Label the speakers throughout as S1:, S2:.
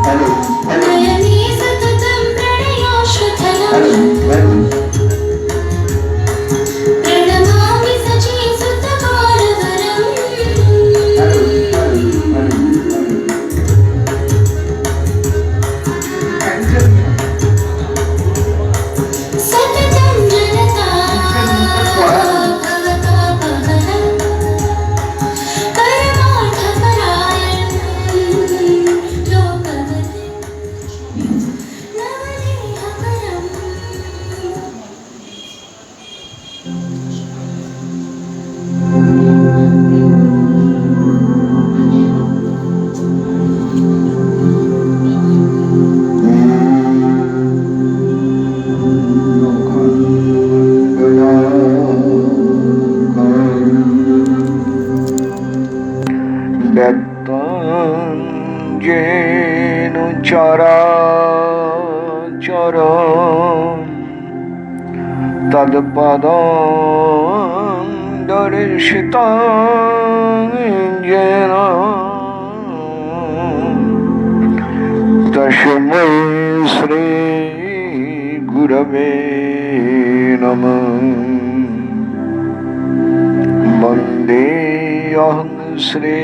S1: नयने सततं प्रणयोषधनम् प्रणमामि सचेसुतबालवरम् सततं जनता भवतापहरम् परमार्थपरायणं लोकवते नवदेहपरम्
S2: व्यक्तं येन चराचरं तत्पदं दर्शितं येन तस्मै श्री गुरवे नमः। वन्देऽहं श्री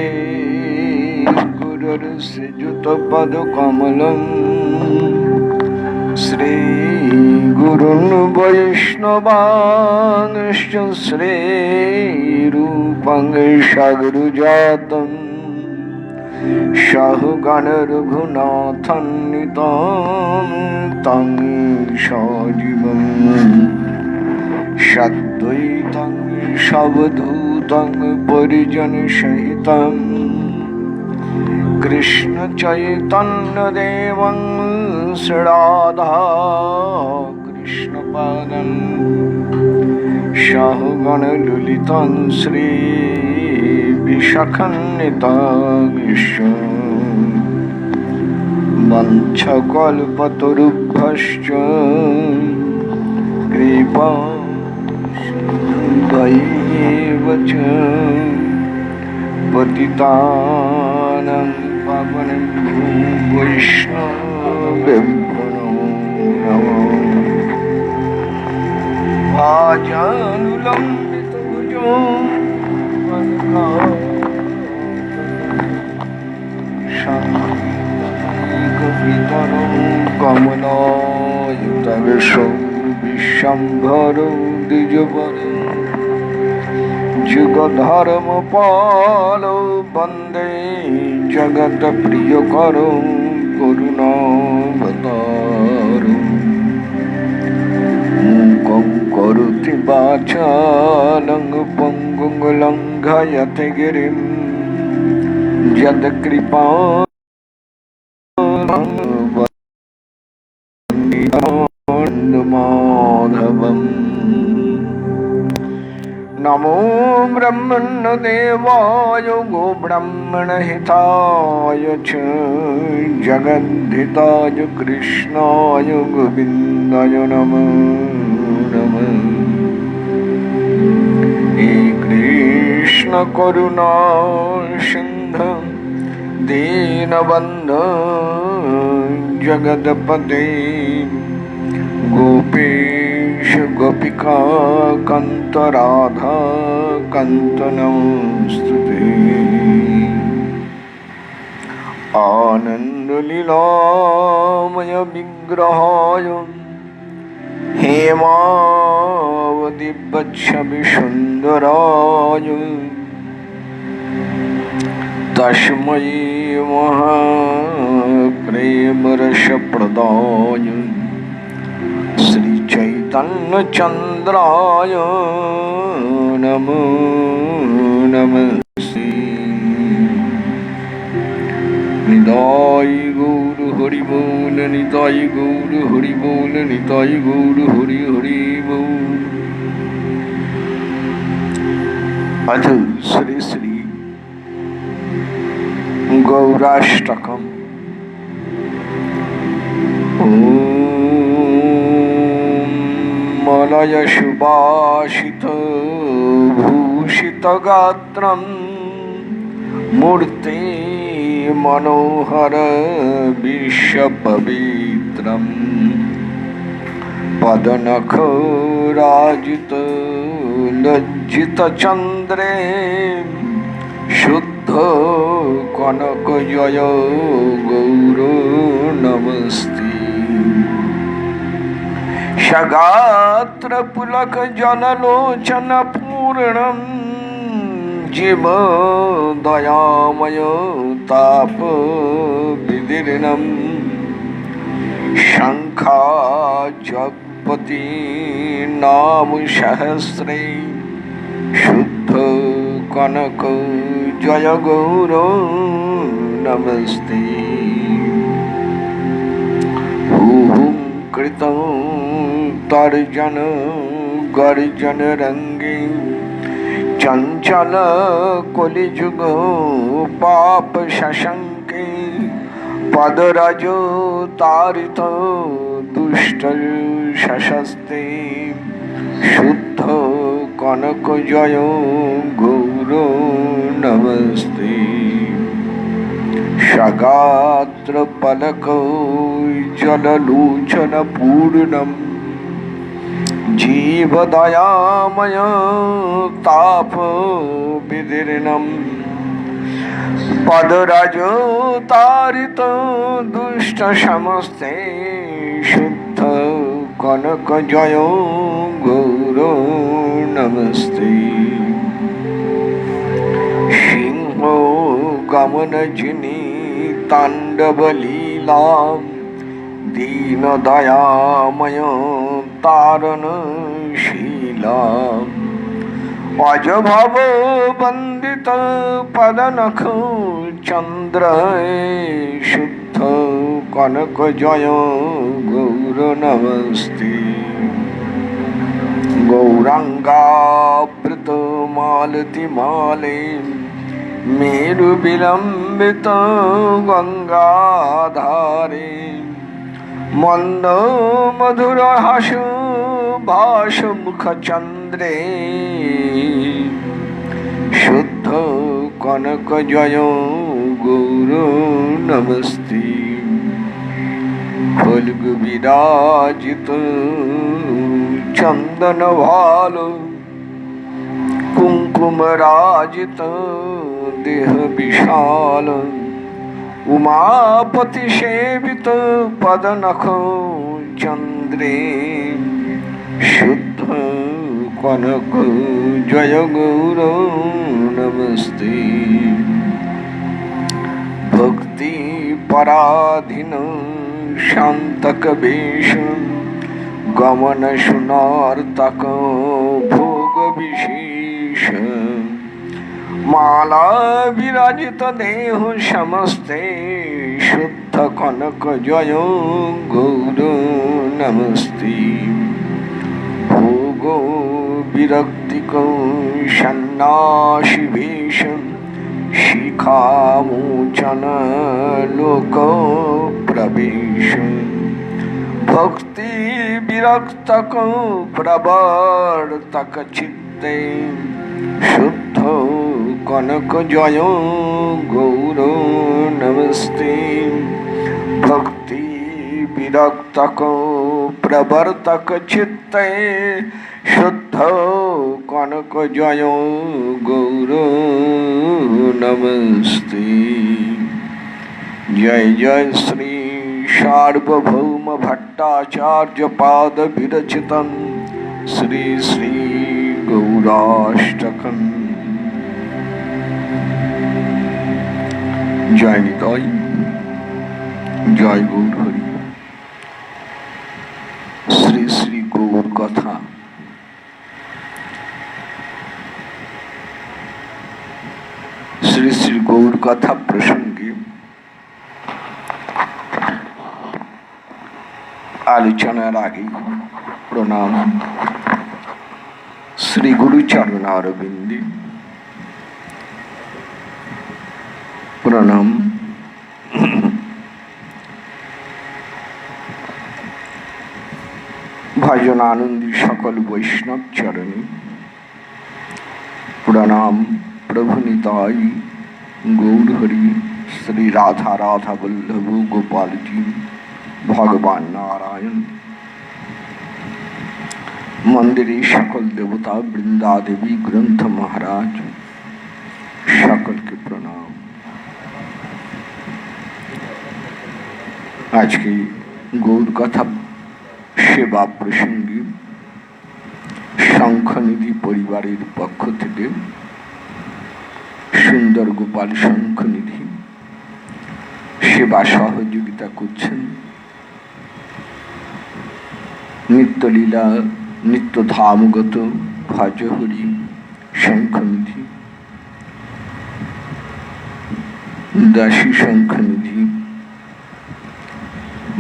S2: गुरुर्श्रीयुतपदकमलं श्रीगुरुन् वैष्णवांश्च श्रीरूपं सगुरुजातं सहगणरघुनाथान्वितं तं सजीवम् सद्वैतं सवधूतं परिजनसहितं कृष्णचैतन्यदेवं श्रीराधा कृष्णपादं सहगणललितं श्रीविशाखान्वितांश्च वंशकल्पतरुभ्यश्च कृपा दैव च पतितानां पावनेभ्यो वैष्णवेभ्यो नमो नमः। आजानुलम्बितभुजो शान्तिकवितरो कमलायुतवेशो विश्वम्भरो द्विजवरो जुगधर्मपालो वन्दे जगत्प्रियकरो करुणावतारो मूकं करोति वाचालं पङ्गुं लङ्घयते गिरिं यत्कृपां माधवम्। नमो ब्रह्मण्यदेवाय गो ब्रह्मणहिताय च जगद्धिताय कृष्णाय गोविन्दाय नमो नमः। हे कृष्ण करुणा सिन्धु दीनबन्धु जगत्पते गोपेश गोपिका कान्त राधा कान्त नमोस्तुते। आनन्दलीलामय विग्रहाय हेमावति वक्षसि सुन्दराय तस्मै महाप्रेमरसप्रदाय श्रीचैतन्यचन्द्राय नमो नमस्ते। निताय गौर हरि बोल, निताय गौर हरि बोल, निताय गौर हरि हरि बोल। अथ श्री श्री गौराष्टकम्। मलय सुभाषित भूषित गात्रं मूर्ति मनोहर विश्वपवित्रं पदनखराजित लज्जितचन्द्रे शुद्ध कनक जय गौरो नमस्ते सगात्र पुलक जललोचन पूर्णं जीव दयामय ताप विदीर्णं शंखाचपति नाम सहस्रे शुद्ध कनक जय गौरो नमस्ते हुहुं कृतं तर्जन गर्जन रंगे चंचल कलिजुग पाप शशंके पदरज तारित दुष्ट शशस्ते शुद्ध कनक जय गौरो नमस्ते सगात्र पलक जललोचन पूर्णं जीव दयामय ताप विदीर्णं पदरज तारित दुष्ट समस्ते शुद्ध कनक जय गौरो नमस्ते सिंह गमन जिनी तांडव लीला दीन दयामय तारण शीला अजभव वंदित पदनख चंद्र शुद्ध कनक जय गौर नमस्ते गौरांगावृत मालती माले मेरु विलंबित गंगाधारे मंद मधुर हास भाष मुख चंद्रे शुद्ध कनक जय गौर नमस्ते फल्ग विराजित चंदन भाल कुंकुम राजित देह विशाल उमापति सेवित पदनख चंद्रे शुद्ध कनक जय गौर नमस्ते भक्ति पराधीन शांतक वेश गमन सुनार्तक भोग विशेष माला विराजित देह समस्ते शुद्ध कनक जय गौर नमस्ते भोगो विरक्तिको सन्नासि वेश शिखामोचन लोक प्रवेश भक्ति विरक्तक प्रवर्तक चित्ते शुद्ध कनक जय गौर नमस्ते भक्ति विरक्तक प्रवर्तक चित्ते शुद्ध कनक जय गौर नमस्ते जय जय श्री सार्वभौम भट्टाचार्य पाद विरचितं श्री श्री गौराष्टकं जय निताई जय गौर हरि श्री श्री गौर कथा श्री श्री गौर कथा प्रसंगे आलोचनार आगे प्रणाम श्री गुरुचरणारविंदे प्रणाम भजनानंदी सकल वैष्णव चरणे प्रणाम प्रभु निताई गौर हरि श्री राधा राधा वल्लभ गोपाल जी भगवान नारायण मंदिरे सकल देवता वृंदा देवी ग्रंथ महाराज सकल के प्रणाम। आज की गौर कथा सेवा प्रसंगे शंखनिधि परिवारेर पक्ष थेके सुंदर गोपाल शंखनिधि सेवा सहयोगिता करছেন। नित्यलीला नित्य धामगत भजहरि शंखनिधि दासी शंखनिधि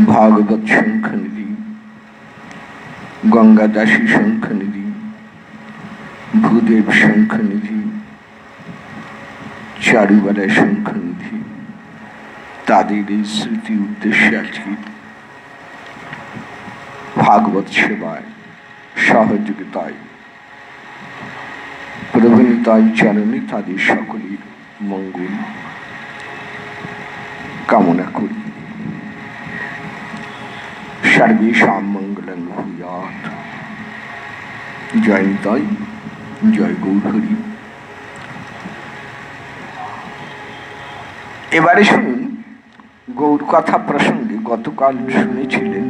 S2: भागवत शंखनिधि गंगा दासी शंखनिधि भूदेव शंखनिधि चारुबाला शंखनिधि ताদের এই স্মৃতি উদ্দেশ্যে আজকে भागवत सेवाয় सहयोगिताয় প্রভুনিতাই চরণে তাদের সকলের মঙ্গল কামনা করি। सर्वेषां मंगलं भूयात्। जय निताई जय गौरहरि। এবারে শুনুন গৌর কথা প্রসঙ্গে গতকাল শুনেছিলেন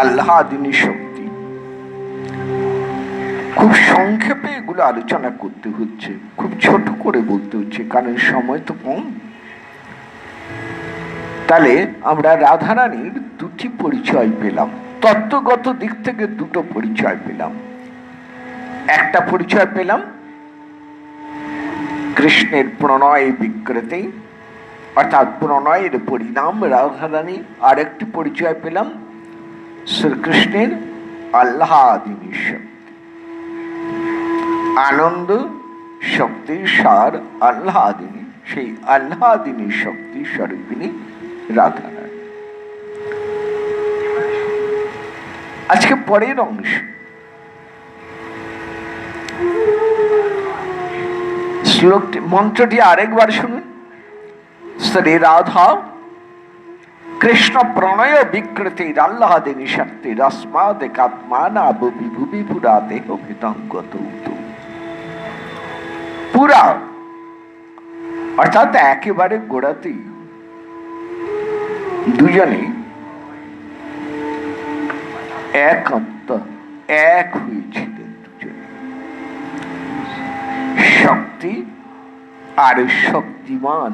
S2: আহ্লাদিনী শক্তি। খুব সংক্ষেপে এগুলো আলোচনা করতে হচ্ছে, খুব ছোট করে বলতে হচ্ছে কারণ সময় তো কম। তাহলে আমরা রাধারানীর দুটি পরিচয় পেলাম, তত্ত্বগত দিক থেকে দুটো পরিচয় পেলাম। একটা পরিচয় পেলাম কৃষ্ণের প্রণয় বিকৃতি অর্থাৎ প্রণয়ের পরিণাম রাধারানী, আরেকটি পরিচয় পেলাম শ্রীকৃষ্ণের আহ্লাদিনী শক্তি, আনন্দ শক্তির সার আহ্লাদিনী, সেই আহ্লাদিনী শক্তি স্বরূপিণী রাধারানী। আজকে পরের অংশ শ্লোকটি মন্ত্রটি আরেকবার শুনুন। শ্রী রাধা কৃষ্ণ প্রণয় বিকৃতির আহ্লাদিনী শক্তি রস্মাদেকাত্মানা বিভুবি পুরা দেহ ভেদাঙ্গত পুরা অর্থাৎ একেবারে গোড়াতেই দুজনে এক আত্মা, এক হয়েছিলেন দুজনে। শক্তি আর শক্তিমান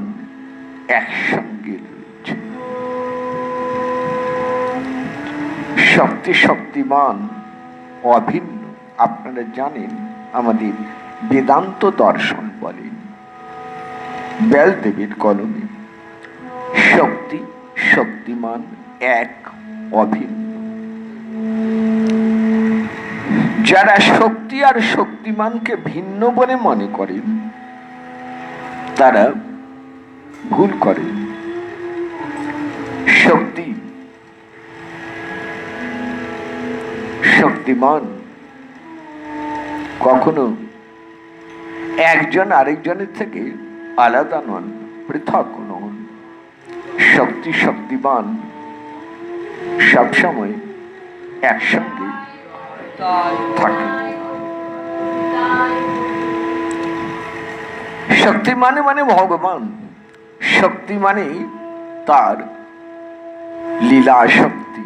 S2: একসঙ্গে রয়েছে। শক্তি শক্তিমান অভিন্ন। আপনারা জানেন আমাদের বেদান্ত দর্শন বলেন ব্যাসদেবের কলমে শক্তি শক্তিমান এক অভিন্ন। যারা শক্তি আর শক্তিমানকে ভিন্ন বলে মনে করেন তারা ভুল করেন। শক্তি শক্তিমান কখনো একজন আরেকজনের থেকে আলাদা নন, পৃথক নন। শক্তি শক্তিমান সবসময় একসঙ্গে থাকে। শক্তি মানে ভগবান, শক্তি মানে তার লীলা শক্তি,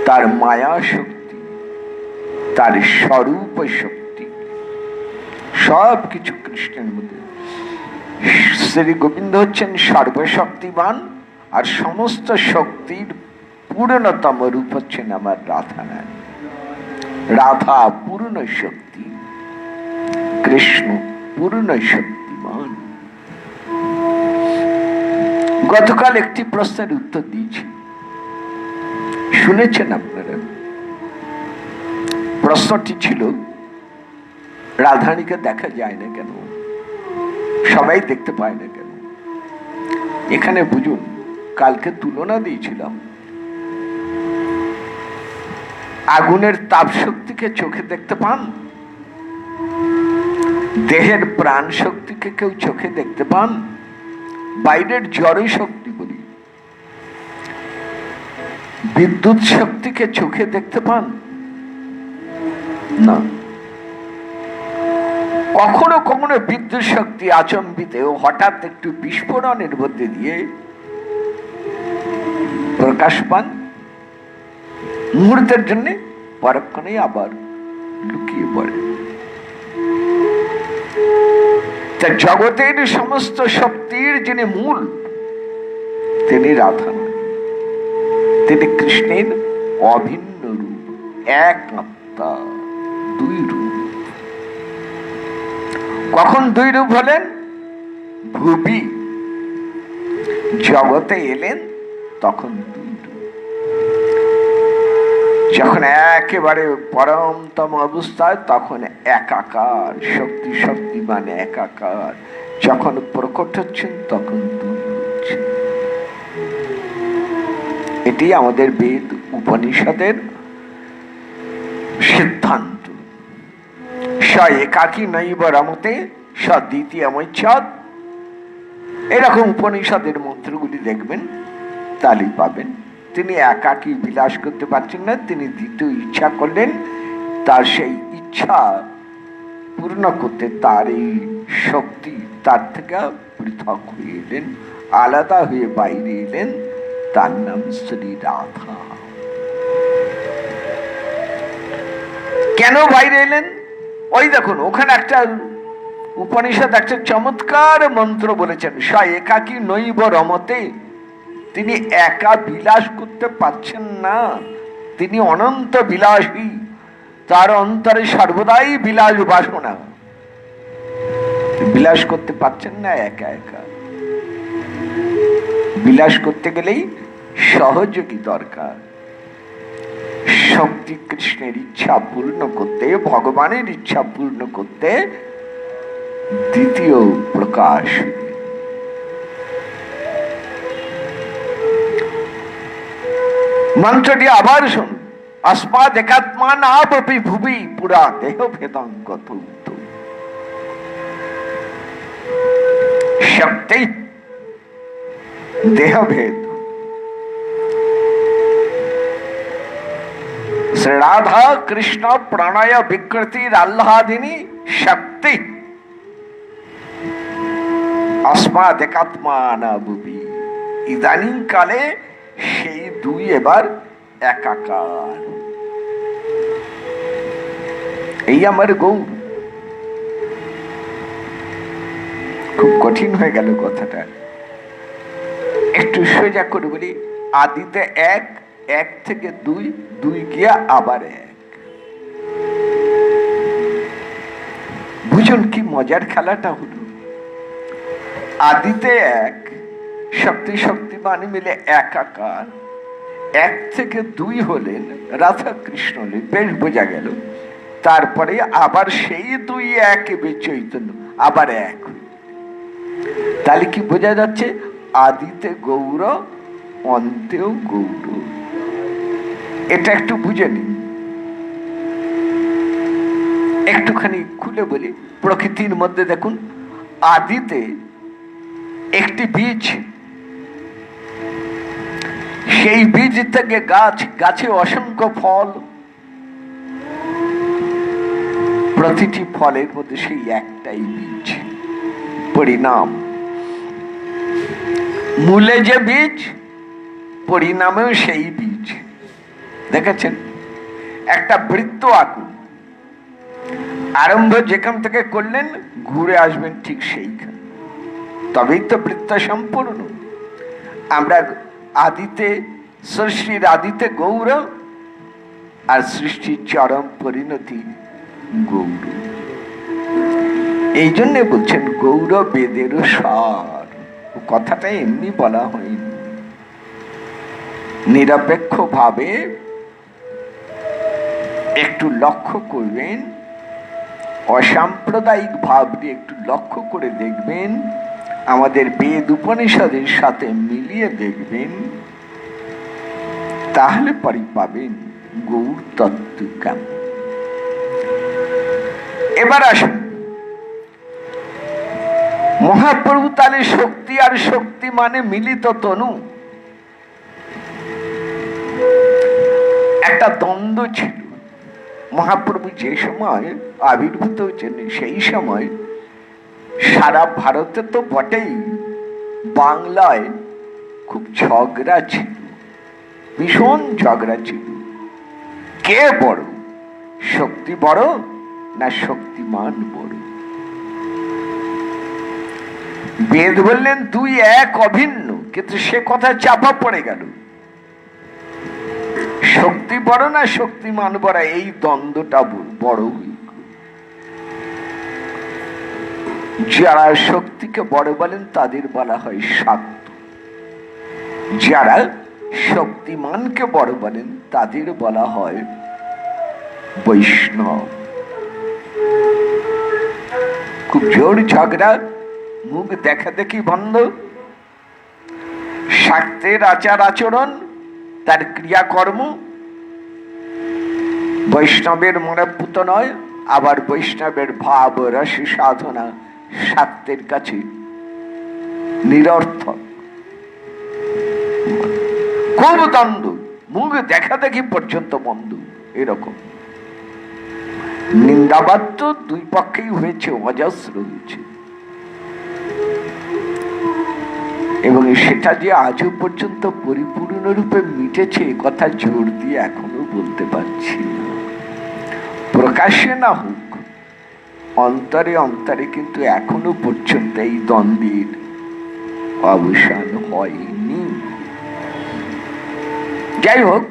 S2: তার মায়া শক্তি, তার স্বরূপ শক্তি, সব কিছু কৃষ্ণের মধ্যে। শ্রী গোবিন্দ হচ্ছেন সর্বশক্তিমান আর সমস্ত শক্তির পূর্ণতম রূপ হচ্ছেন আমার রাধারানী। রাধা পূর্ণ শক্তি, কৃষ্ণ পূর্ণ শক্তিমান। গতকাল একটি প্রশ্নের উত্তর দিয়েছি, শুনেছেন আপনারা। প্রশ্নটি ছিল রাধারানীকে দেখা যায় না কেন, সবাই দেখতে পায় না কেন? এখানে বুঝুন, কালকে তুলনা দিয়েছিলাম আগুনের তাপ শক্তিকে চোখে দেখতে পান, দেহের প্রাণ শক্তিকে কেউ চোখে দেখতে পান? বাইরের জড় শক্তি বলি, বিদ্যুৎ শক্তিকে চোখে দেখতে পান না। কখনো কখনো বিদ্যুৎ শক্তি আচম্বিতে ও হঠাৎ একটু বিস্ফোরণের মধ্যে দিয়ে প্রকাশ পান, মুহূর্তের জন্য, পরক্ষণে আবার লুকিয়ে পড়ে। তা জগতের সমস্ত শক্তির যিনি মূল, তিনি রাধা, তিনি কৃষ্ণের অভিন্ন রূপ, এক আত্মা, দুই রূপ। কখন দুই রূপ হলেন? ভুবি জগতে এলেন তখন দুই রূপ। যখন একেবারে পরমতম অবস্থায় তখন একাকার, শক্তি শক্তিমান একাকার। যখন প্রকট হচ্ছেন তখন দুই হচ্ছেন। এটি আমাদের বেদ উপনিষদের সিদ্ধান্ত। স একাকী নৈব রমতে স দ্বিতীয়মৈচ্ছদ। এরকম উপনিষদের মন্ত্রগুলি দেখবেন, তাহলেই পাবেন। তিনি একাকী বিলাস করতে পারছেন না, তিনি দ্বিতীয় ইচ্ছা করলেন। তার সেই ইচ্ছা পূর্ণ করতে তার এই শক্তি তার থেকে পৃথক হয়ে এলেন, আলাদা হয়ে বাইরে এলেন। তার নাম শ্রী রাধা। কেন বাইরে এলেন? ওই দেখুন, ওখানে একটা উপনিষদ একটা চমৎকার মন্ত্র বলেছেন, স একাকী নৈব রমতে। তিনি একা বিলাস করতে পারছেন না, তিনি অনন্ত বিলাসী। তার অন্তরে সর্বদাই বিলাস বাসনা। বিলাস করতে পারছেন না একা একা। বিলাস করতে গেলেই সহযোগী দরকার। শক্তি কৃষ্ণের ইচ্ছা পূর্ণ করতে, ভগবানের ইচ্ছা পূর্ণ করতে দ্বিতীয় প্রকাশ। মন্ত্রটি আবার শুন। अस्माद एकात्मान आपि भुवि पुरा देह भेदं गतो शक्ति देह भेद। श्री राधा कृष्ण प्रणय विकृति आह्लादिनी शक्ति अस्माद एकात्मान भुवि। इदानीं काले সেই দুই এবার একাকার। এই আমার গৌর। খুব কঠিন হয়ে গেল কথাটা, একটু সোজা করে বলি। আদিতে এক, এক থেকে দুই, দুই গিয়া আবার এক। বুঝুন কি মজার খেলাটা হলো। আদিতে এক, শক্তি শক্তিমান মিলে একাকার। এক থেকে দুই হলেন রাধা কৃষ্ণ, বেশ বোঝা গেল। তারপরে আবার সেই দুই এক চৈতন্য আবার এক। তাহলে কি বোঝা যাচ্ছে? আদিতে গৌর, অন্তেও গৌর। এটা একটু বুঝে নিন। একটুখানি খুলে বলি। প্রকৃতির মধ্যে দেখুন, আদিতে একটি বীজ, সেই বীজ থেকে গাছ, গাছে অসংখ্য ফল, প্রতিটি ফলের মধ্যে সেই একটাই বীজ, পরিণাম। মূলে যে বীজ, পরিণামেও সেই বীজ। দেখেছেন? একটা বৃত্ত আঁকুন, আরম্ভ যেখান থেকে করলেন ঘুরে আসবেন ঠিক সেইখানে, তবেই তো বৃত্ত সম্পূর্ণ। আমরা আদিতে, সৃষ্টির আদিতে গৌর, আর সৃষ্টির চরম পরিণতি গৌর। এই জন্য বলছেন গৌর বেদের সার। কথাটা এমনি বলা হয়নি, নিরপেক্ষ ভাবে একটু লক্ষ্য করবেন, অসাম্প্রদায়িক ভাব দিয়ে একটু লক্ষ্য করে দেখবেন, আমাদের বেদ উপনিষদের সাথে মিলিয়ে দেখবেন, তাহলে পরে পাবেন গৌর তত্ত্ব কেমন। এবার আসুন, মহাপ্রভু তাহলে শক্তি আর শক্তি মানে মিলিত তনু। একটা দ্বন্দ্ব ছিল। মহাপ্রভু যে সময় আবির্ভূত হয়েছেন সেই সময় সারা ভারতে তো বটেই, বাংলায় খুব ঝগড়া ছিল, ভীষণ ঝগড়া ছিল। কে বড়, শক্তি বড় না শক্তিমান বড়? বেদ বললেন দুই এক অভিন্ন, কিন্তু সে কথা চাপা পড়ে গেল। শক্তি বড় না শক্তিমান বড়, এই দ্বন্দ্বটা বড় হয়ে গেল। যারা শক্তিকে বড় বলেন তাদের বলা হয় শাক্ত, যারা শক্তিমানকে বড় বলেন তাদের বলা হয় বৈষ্ণব। খুব জোর ঝগড়া, মুখ দেখা দেখি বন্ধ। শাক্তের আচার আচরণ, তার ক্রিয়াকর্ম বৈষ্ণবের মনোপুত নয়, আবার বৈষ্ণবের ভাব রস সাধনা শাক্তের কাছে নিরর্থক। খুব দ্বন্দ্ব, মুখ দেখা দেখি পর্যন্ত বন্ধ। এরকম নিন্দাবাদ তো দুই পক্ষেই হয়েছে, অজস্র হয়েছে, এবং সেটা যে আজও পর্যন্ত পরিপূর্ণরূপে মিটেছে কথা জোর দিয়ে এখনো বলতে পারছি না। প্রকাশ্যে না হোক, অন্তরে অন্তরে কিন্তু এখনো পর্যন্ত এই দ্বন্দ্বের অবসান হয়নি। যাই হোক,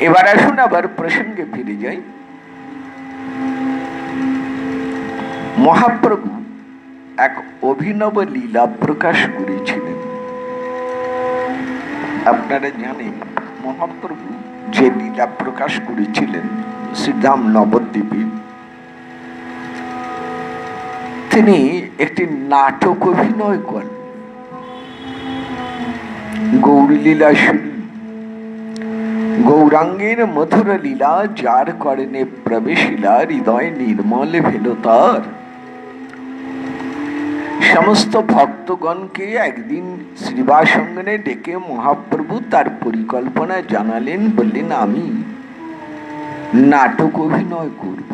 S2: এবার আসুন আবার প্রসঙ্গে ফিরে যাই। মহাপ্রভু এক অভিনব লীলা প্রকাশ করেছিলেন। আপনারা জানেন মহাপ্রভু যে লীলা প্রকাশ করেছিলেন শ্রীধাম নবদ্বীপে, তিনি একটি নাটক অভিনয় করেন। গৌরী লীলা শুনি, গৌরাঙ্গের মধুর লীলা যার করেনে প্রবেশিলা, হৃদয় নির্মল ভেল তার। সমস্ত ভক্তগণকে একদিন শ্রীবাসঙ্গনে ডেকে মহাপ্রভু তার পরিকল্পনা জানালেন, বললেন আমি নাটক অভিনয় করব।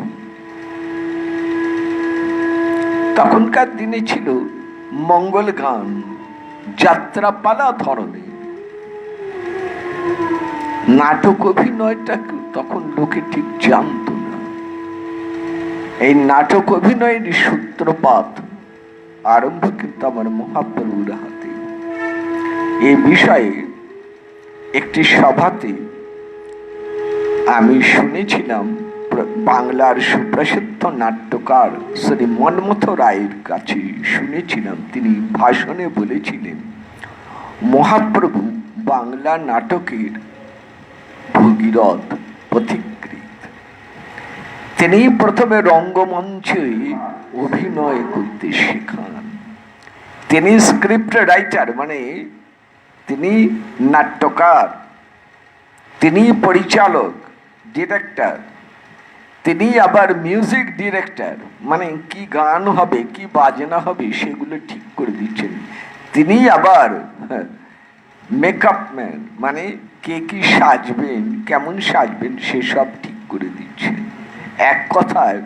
S2: তখনকার দিনে ছিল মঙ্গল গান, যাত্রাপালা ধরনের। নাটক অভিনয়টা তখন লোকে ঠিক জানত না। এই নাটক অভিনয়ের সূত্রপাত আরম্ভ কিন্তু আমার মহাপ্রভুর হাতে। এই বিষয়ে একটি সভাতে আমি শুনেছিলাম, বাংলার সুপ্রসিদ্ধ নাট্যকার শ্রী মন্মথ রায়ের কাছে শুনেছিলাম। তিনি ভাষণে বলেছিলেন, মহাপ্রভু বাংলা নাটকের ভগীরথ পথিকৃৎ। তিনি প্রথমে রঙ্গমঞ্চে অভিনয় করতে শেখান। তিনি স্ক্রিপ্ট রাইটার, মানে তিনি নাট্যকার, তিনি পরিচালক, ডিরেক্টর, তিনি আবার মিউজিক ডিরেক্টর, মানে কি গান হবে কি বাজনা হবে সেগুলো ঠিক করে দিচ্ছেন। তিনি আবার মেকআপ ম্যান, মানে কে কি সাজবেন, কেমন সাজবেন সেসব ঠিক করে দিচ্ছেন। এক কথায়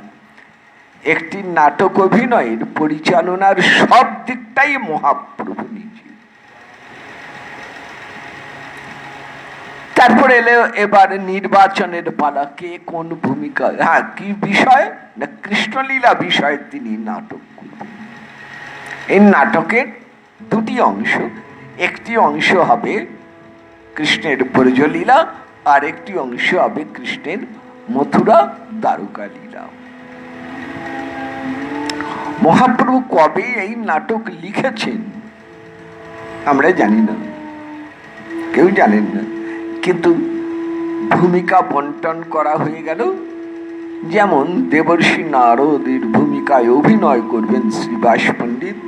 S2: একটি নাটক অভিনয়ের পরিচালনার সব দিকটাই মহাপ্রভু নিজে। তারপরে এলো এবার নির্বাচনের পালা, কে কোন ভূমিকা, হ্যাঁ কি বিষয় না কৃষ্ণলীলা বিষয়ে তিনি নাটক করবেন। এই নাটকের দুটি অংশ, একটি অংশ হবে কৃষ্ণের ব্রজলীলা, আর একটি অংশ হবে কৃষ্ণের মথুরা দ্বারকা লীলা। মহাপ্রভু কবে এই নাটক লিখেছেন আমরা জানি না, কেউ জানেন না, কিন্তু ভূমিকা বন্টন করা হয়ে গেল। যেমন দেবর্ষি নারদের ভূমিকায় অভিনয় করবেন শ্রীবাস পণ্ডিত,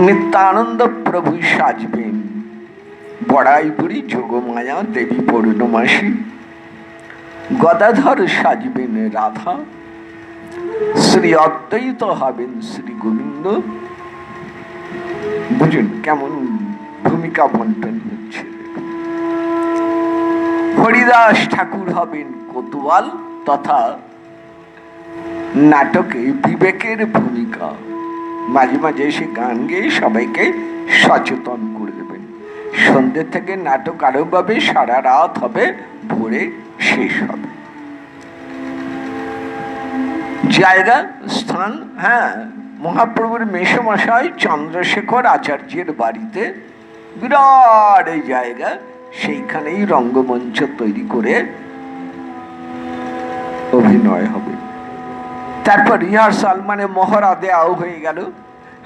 S2: নিত্যানন্দ প্রভু সাজবেন বড়াইপুরি যোগমায়া দেবী পূর্ণমাসী, গদাধর সাজবেন রাধা, শ্রী অদ্বৈত হবেন শ্রী গোবিন্দ। বুঝুন কেমন ভূমিকা বন্টন হচ্ছে। হরিদাস ঠাকুর হবেন কোতোয়াল তথা নাটকে বিবেকের ভূমিকা। মাঝে মাঝে এসে গান গেয়ে সবাইকে সচেতন করে দেবেন। সন্ধ্যে থেকে নাটক আরম্ভ হবে, সারা রাত হবে, ভোরে শেষ হবে। জায়গা স্থান, হ্যাঁ, মহাপ্রভুর মেসমশাই চন্দ্রশেখর আচার্যের বাড়িতে বিরাট এই জায়গা, সেইখানেই রঙ্গমঞ্চ তৈরি করে অভিনয় হবে। তারপর রিহার্সাল মানে মহড়া দেওয়াও হয়ে গেল।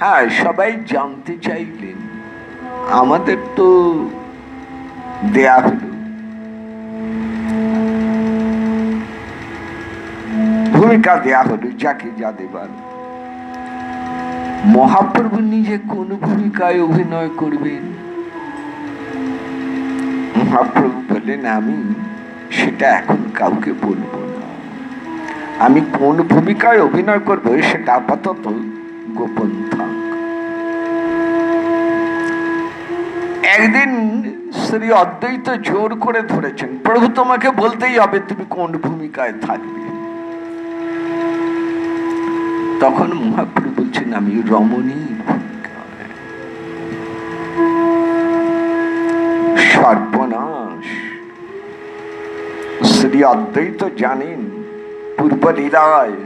S2: হ্যাঁ, সবাই জানতে চাইলেন, আমাদের তো দেয়া হলো, ভূমিকা দেয়া হলো, যাকে যা দেবার। মহাপ্রভু নিজে কোন ভূমিকায় অভিনয় করবেন? মহাপ্রভু বললেন, আমি সেটা এখন কাউকে বলবো না। আমি কোন ভূমিকায় অভিনয় করবো সেটা আপাতত গোপন থাক। একদিন শ্রী অদ্বৈত জোর করে ধরেছেন, প্রভু তোমাকে বলতেই হবে তুমি কোন ভূমিকায় থাকবে। তখন মহাপ্রভু বলছেন, আমি রমণীর ভূমিকায়। সর্বনাশ! শ্রী অদ্বৈত জানেন পূর্ব লীলায়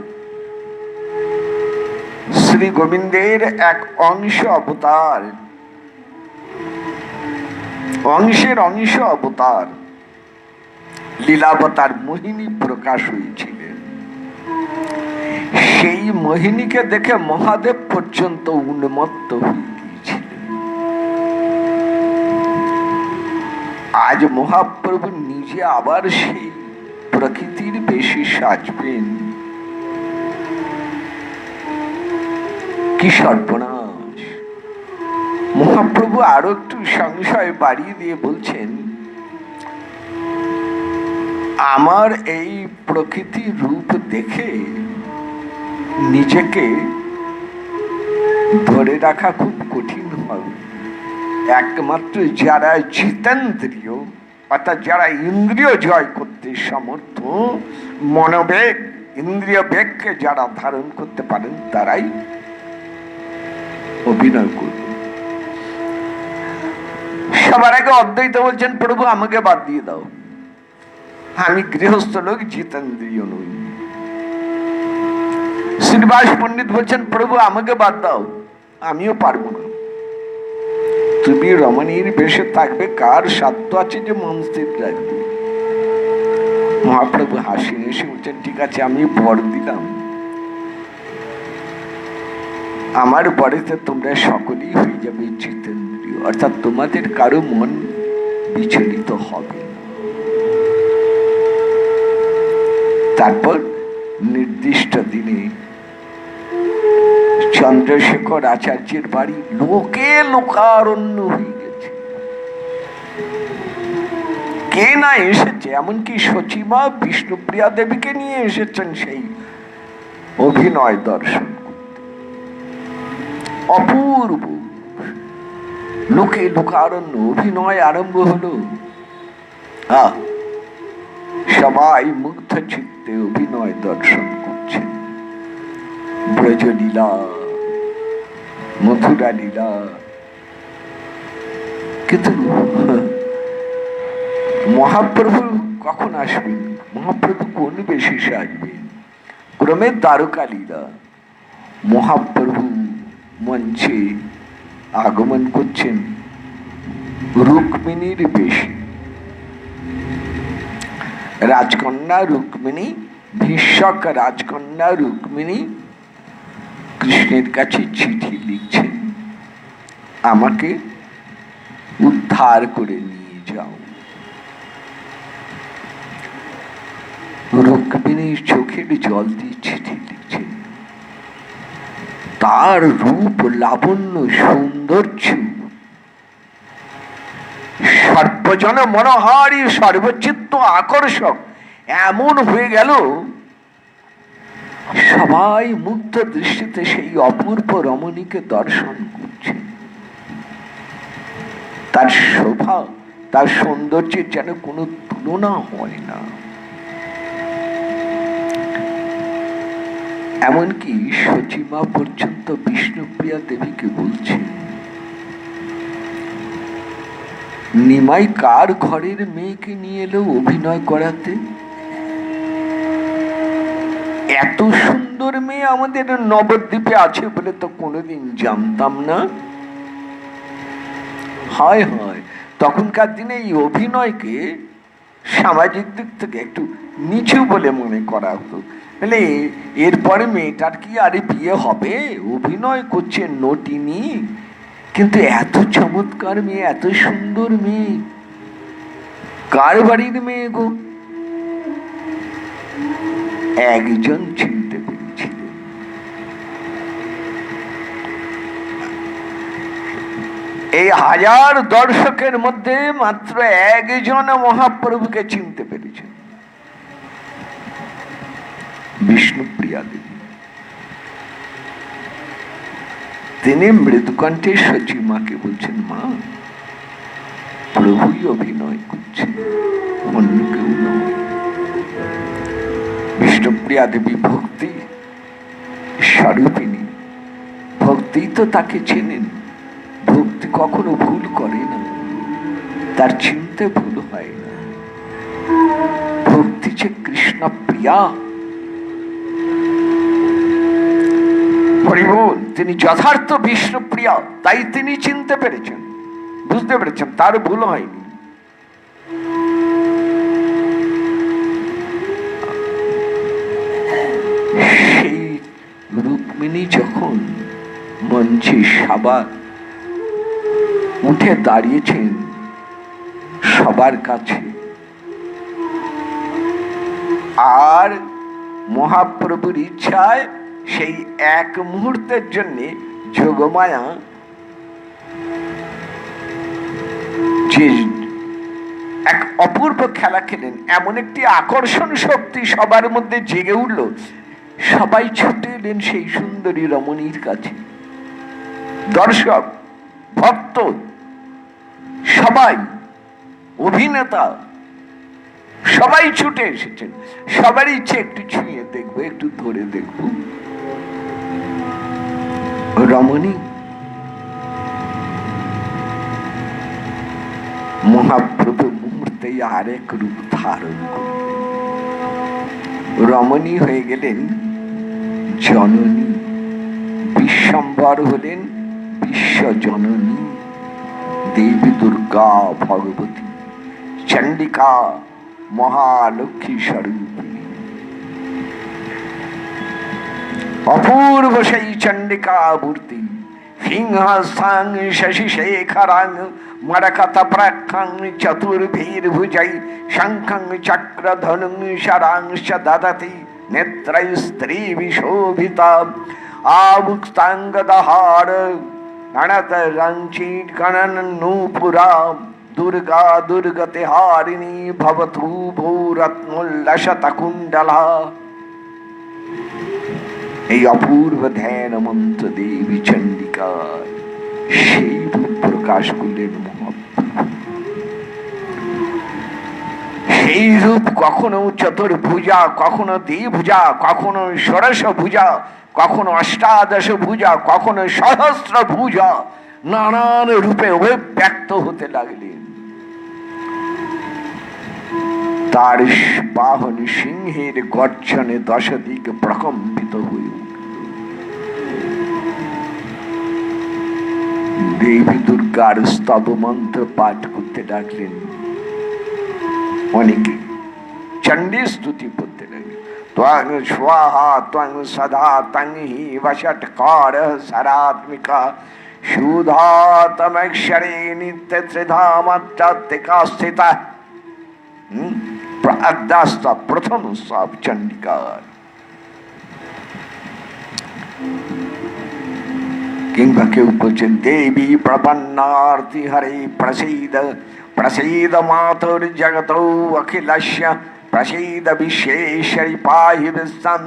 S2: শ্রী গোবিন্দের এক অংশ অবতার, অংশের অংশ অবতার লীলাবতার মোহিনী প্রকাশ হয়েছিলেন। সেই মোহিনীকে দেখে মহাদেব পর্যন্ত উন্মত্ত হয়ে গিয়েছিলেন। আজ মহাপ্রভু নিজে আবার সেই প্রকৃতির বেশি সাজবেন। কি সর্বনাশ! মহাপ্রভু আরো একটু সংশয় বাড়িয়ে দিয়ে বলছেন, আমার এই প্রকৃতির রূপ দেখে নিজেকে ধরে রাখা খুব কঠিন হবে। একমাত্র যারা জিতেন্দ্রিয়, অর্থাৎ যারা ইন্দ্রিয় জয় করতে সমর্থ, মনোবেগ, ইন্দ্রিয় বেগকে যারা ধারণ করতে পারেন, তারাই অভিনয় করবে। সবার আগে অদ্বৈত বলছেন, প্রভু আমাকে বাদ দিয়ে দাও, আমি গৃহস্থ লোক, জিতেন্দ্রিয় নই। শ্রীবাস পণ্ডিত বলছেন, প্রভু আমাকে বাদ দাও, আমিও পারবো না। তুমি রমণীর বেশে থাকবে, কার সাধ্য আছে যে মন স্থির রাখবে? মহাপ্রভু হাসিয়ে এসে বলছেন, ঠিক আছে, আমি বর দিলাম, আমার বরেতে তোমরা সকলেই হয়ে যাবে জিতেন্দ্রীয়, অর্থাৎ তোমাদের কারো মন বিচলিত হবে। তারপর নির্দিষ্ট দিনে চন্দ্রশেখর আচার্যের বাড়ি লোকে লোকারণ্য হয়ে গেছে। কে না এসেছে, এমনকি সচিমা বিষ্ণুপ্রিয়া দেবীকে নিয়ে এসেছেন সেই অভিনয় দর্শন করতে। অপূর্ব লোকে লোকারণ্য, অভিনয় আরম্ভ হলো। সবাই মুগ্ধ চিত্তে অভিনয় দর্শন করছেন। ব্রজলীলা, মথুরা লীলা, কিন্তু মহাপ্রভু কখন আসবেন, মহাপ্রভু কোন বেশি আসবেন? ক্রমে দ্বারকা লীলা, মহাপ্রভু মঞ্চে আগমন করছেন রুক্মিণীর বেশে। রাজকন্যা রুক্মিণী, ভীষ্মক রাজকন্যা রুক্মিণী কৃষ্ণের কাছে চিঠি লিখছেন, আমাকে উদ্ধার করে নিয়ে যাও। রুক্মিণীর চোখের জল দিয়ে চিঠি লিখছেন। তার রূপ লাবণ্য সৌন্দর্য সর্বজন মনোহারী, সর্বচিত্ত আকর্ষক এমন হয়ে গেল সবাই মুগ্ধ দৃষ্টিতে সেই অপূর্ব রমণীকে দর্শন করছে। তার শোভা, তার সৌন্দর্যের যেন কোনো তুলনা হয় না। এমনকি সচিমা পর্যন্ত বিষ্ণুপ্রিয়া দেবীকে বলছে, নিমাই কার ঘরের মেয়েকে নিয়ে এলো অভিনয় করাতে? এত সুন্দর মেয়ে আমাদের নবদ্বীপে আছে বলে তো কোনোদিন জানতাম না। হয় হয়, তখনকার দিনে এই অভিনয়কে সামাজিক দিক থেকে একটু নিচু বলে মনে করা হতো। বলে এরপরে মেয়েটার কি আরে বিয়ে হবে? অভিনয় করছে নটিনী। কিন্তু এত চমৎকার মেয়ে, এত সুন্দর মেয়ে, কার বাড়ির মেয়ে গো? একজন চিনতে পেরেছিলেন। এই হাজার দর্শকের মধ্যে মাত্র একজন মহাপ্রভুকে চিনতে পেরেছেন, বিষ্ণুপ্রিয়া দেবী। তিনি মৃদুকণ্ঠে সচিমাকে বলছেন, মা, প্রভুই অভিনয় করছে, অন্য কেউ নয়। বিষ্ণুপ্রিয়া দেবী ভক্তি স্বরূপিণী, ভক্তি তো তাকে চেনেন। ভক্তি কখনো ভুল করে না, তার চিনতে ভুল হয় না। ভক্তি যে কৃষ্ণ প্রিয়া। হরিবোল, তিনি যথার্থ বিষ্ণুপ্রিয়া, তাই তিনি চিনতে পেরেছেন, বুঝতে পেরেছেন, তার ভুল হয়নি। সেই রুক্মিণী যখন মঞ্চে সবার উঠে দাঁড়িয়েছেন সবার কাছে, আর মহাপ্রভুর ইচ্ছায় সেই এক মুহূর্তের জন্য যোগমায়া যে এক অপূর্ব খেলা খেলেন, এমন একটি আকর্ষণ শক্তি সবার মধ্যে জেগে উঠল। সবাই ছুটে এলেন সেই সুন্দরী রমণীর কাছে। দর্শক, ভক্ত, সবাই, অভিনেতা, সবাই ছুটে এসেছেন। সবার ইচ্ছে একটু ছুঁয়ে দেখবো, একটু ধরে দেখবো। রমণী মহাপ্রভু মুহূর্তে আরেক রূপ ধারণ করলেন। রমণী হয়ে গেলেন জননী, বিশ্বম্বর হলেন বিশ্ব জননী, দেবী দুর্গা ভগবতী, চণ্ডিকা মহালক্ষ্মী স্বরূপিণী। অপূর্ব সেই চণ্ডিকা মূর্তি, সিংহাসাং শশি শেখরাং মরকত প্রাক্ষং চতুর্ভীর্ভুজৈ শঙ্খং চক্র ধনুং শরাংশ দদতি নেত্রৈ স্ত্রী বিশোভিতা আবুক্তাঙ্গদহার গণতরঞ্চিত গণন নূপুরা দুর্গা দুর্গতি হারিণী ভবতু ভূরত্নোল্লসত কুণ্ডলা। এই অপূর্ব ধ্যান মন্ত্র দেবী চণ্ডিকা সেই রূপ প্রকাশ করলেন মহাপ্রভু। সেই রূপ কখনো চতুর্ভুজা, কখনো দ্বিভুজা, কখনো ষোড়শ ভুজা, কখনো অষ্টাদশ ভুজা, কখনো সহস্র ভুজা, নানান রূপে অভিব্যক্ত হতে লাগলেন। তার বাহন সিংহের গর্জনে দশদিক প্রকম্পিত হয়ে উঠল। দেবী দুর্গার স্তব মন্ত্র পাঠ করতে লাগলেন, অনেকে চণ্ডী স্তুতি করতে লাগলেন। ত্বং স্বাহা ত্বং সদা ত্বং হি বষটকার সরাত্মিকা সুধাতমক্ষরে নিত্য ত্রিধামাত্রিকা স্থিতা। প্রথম সব চণ্ডিকার। কিংবা কেউ বলছেন দেবী প্রপন্নার্তি হরে প্রসীদ প্রসীদ মাতুর জগত অখিলস্য প্রসীদ বিশ্বেশ্বরী পাহি বিশ্বম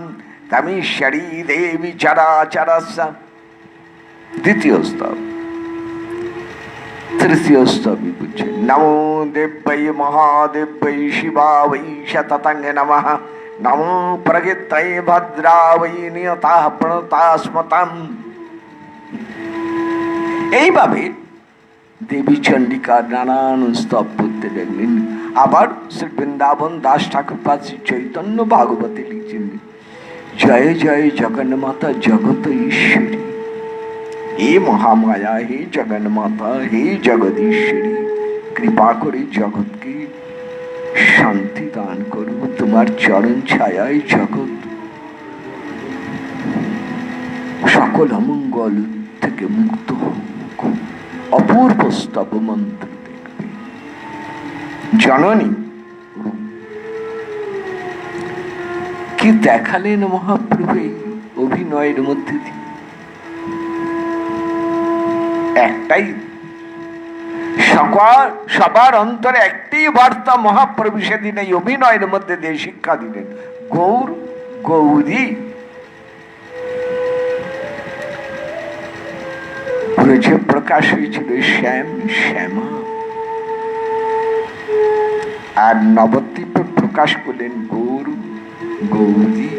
S2: তমীশ্বরী দেবী চরাচরস্য। দ্বিতীয় স্তব। তৃতীয় স্তবই বুঝছেন, নমো দেব্যৈ মহাদেব্যৈ শিবাবৈ শততং নমঃ, নমো প্রগিত্যৈ ভদ্রাবৈ নিয়তাঃ প্রণতাস্মতাম। এইভাবে দেবী চণ্ডিকার নানান স্তব পড়তে দেখলেন। আবার শ্রী বৃন্দাবন দাস ঠাকুর শ্রী চৈতন্য ভাগবতে লিখছেন, জয় জয় জগন্মাতা জগত ঈশ্বরী, হে মহামায়া, হে জগন্মাতা, হে জগদীশ্বরী, কৃপা করে জগৎকে শান্তি দান করো, তোমার চরণ ছায়ায় জগৎ সকল অমঙ্গল থেকে মুক্ত হোক। অপূর্ব স্তব মন্ত্র দেখবে। জননী কি দেখালেন মহাপ্রভু এই অভিনয়ের মধ্যে দিয়ে? একটাই, সবার অন্তরে একটি বার্তা মহাপ্রভু সেদিন এই অভিনয়ের মধ্যে দিয়ে শিক্ষা দিলেন, গৌর গৌরী। প্রকাশ হয়েছিল শ্যাম শ্যামা, আর নবদ্বীপে প্রকাশ করলেন গৌর গৌরী।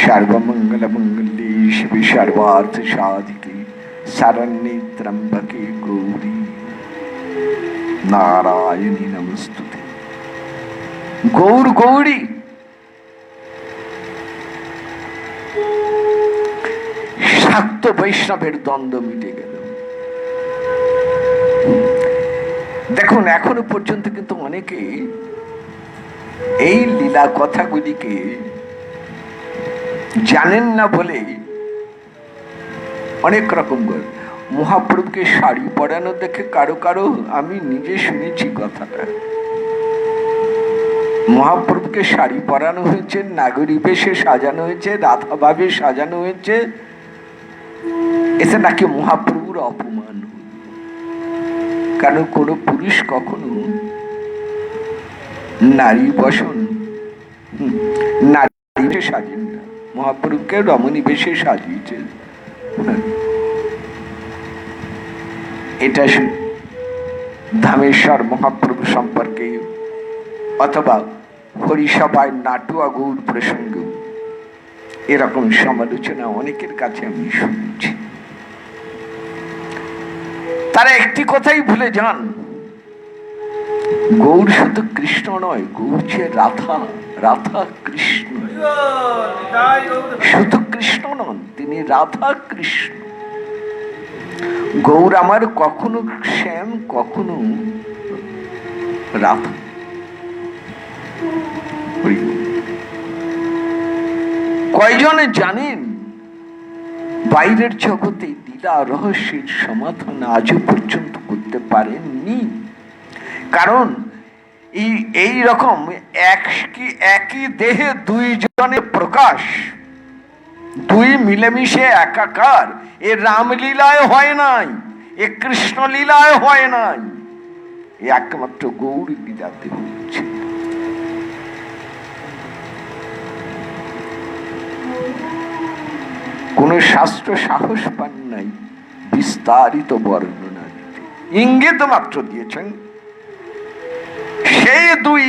S2: সর্বমঙ্গল মঙ্গলে শিবে সর্বার্থ সাধিকে শরণ্যে ত্র্যম্বকে গৌরী নারায়ণী নমস্তুতে। গৌর গৌরী, শাক্ত বৈষ্ণবের দ্বন্দ্ব মিটে গেল। দেখুন, এখনো পর্যন্ত কিন্তু অনেকে এই লীলা কথাগুলিকে জানেন না বলে অনেক রকম করে। মহাপ্রভুকে শাড়ি পরানো দেখে কারো কারো, আমি নিজে শুনেছি কথাটা, মহাপ্রভুকে শাড়ি পরানো হয়েছে, নাগরী বেশে সাজানো হয়েছে, রাধা ভাবে সাজানো হয়েছে, এতে নাকি মহাপ্রভুর অপমান। কারণ কোন পুরুষ কখনো নারী বসন নারী বেশে সাজেন না, মহাপ্রভুকে রমণী বেশে সাজিয়েছে। এটা ধামেশ্বর মহাপ্রভু সম্পর্কে অথবা হরিসভায় নাটুয়া গৌর প্রসঙ্গে এরকম সমালোচনা অনেকের কাছে আমি শুনেছি। তারা একটি কথাই ভুলে যান, গৌর শুধু কৃষ্ণ নয়, গৌর যে রাধা, রাধা কৃষ্ণ। শুধু কৃষ্ণ নন, তিনি রাধা কৃষ্ণ। গৌর আমার কখনো শ্যাম, কখনো রাধা। কয়জনে জানেন বাইরের জগতে লীলা রহস্যের সমাধান আজও পর্যন্ত করতে পারেননি? কারণ এই রকম একই দেহে দুইজনের প্রকাশ, দুই মিলেমিশে একাকার, এ রামলীলায় হয় নাই, এ কৃষ্ণ লীলায় হয় নাই, একমাত্র গৌর লীলাতে হচ্ছে। কোন শাস্ত্র সাহস পান নাই বিস্তারিত বর্ণনা দিতে, ইঙ্গিত মাত্র দিয়েছেন, সেই দুই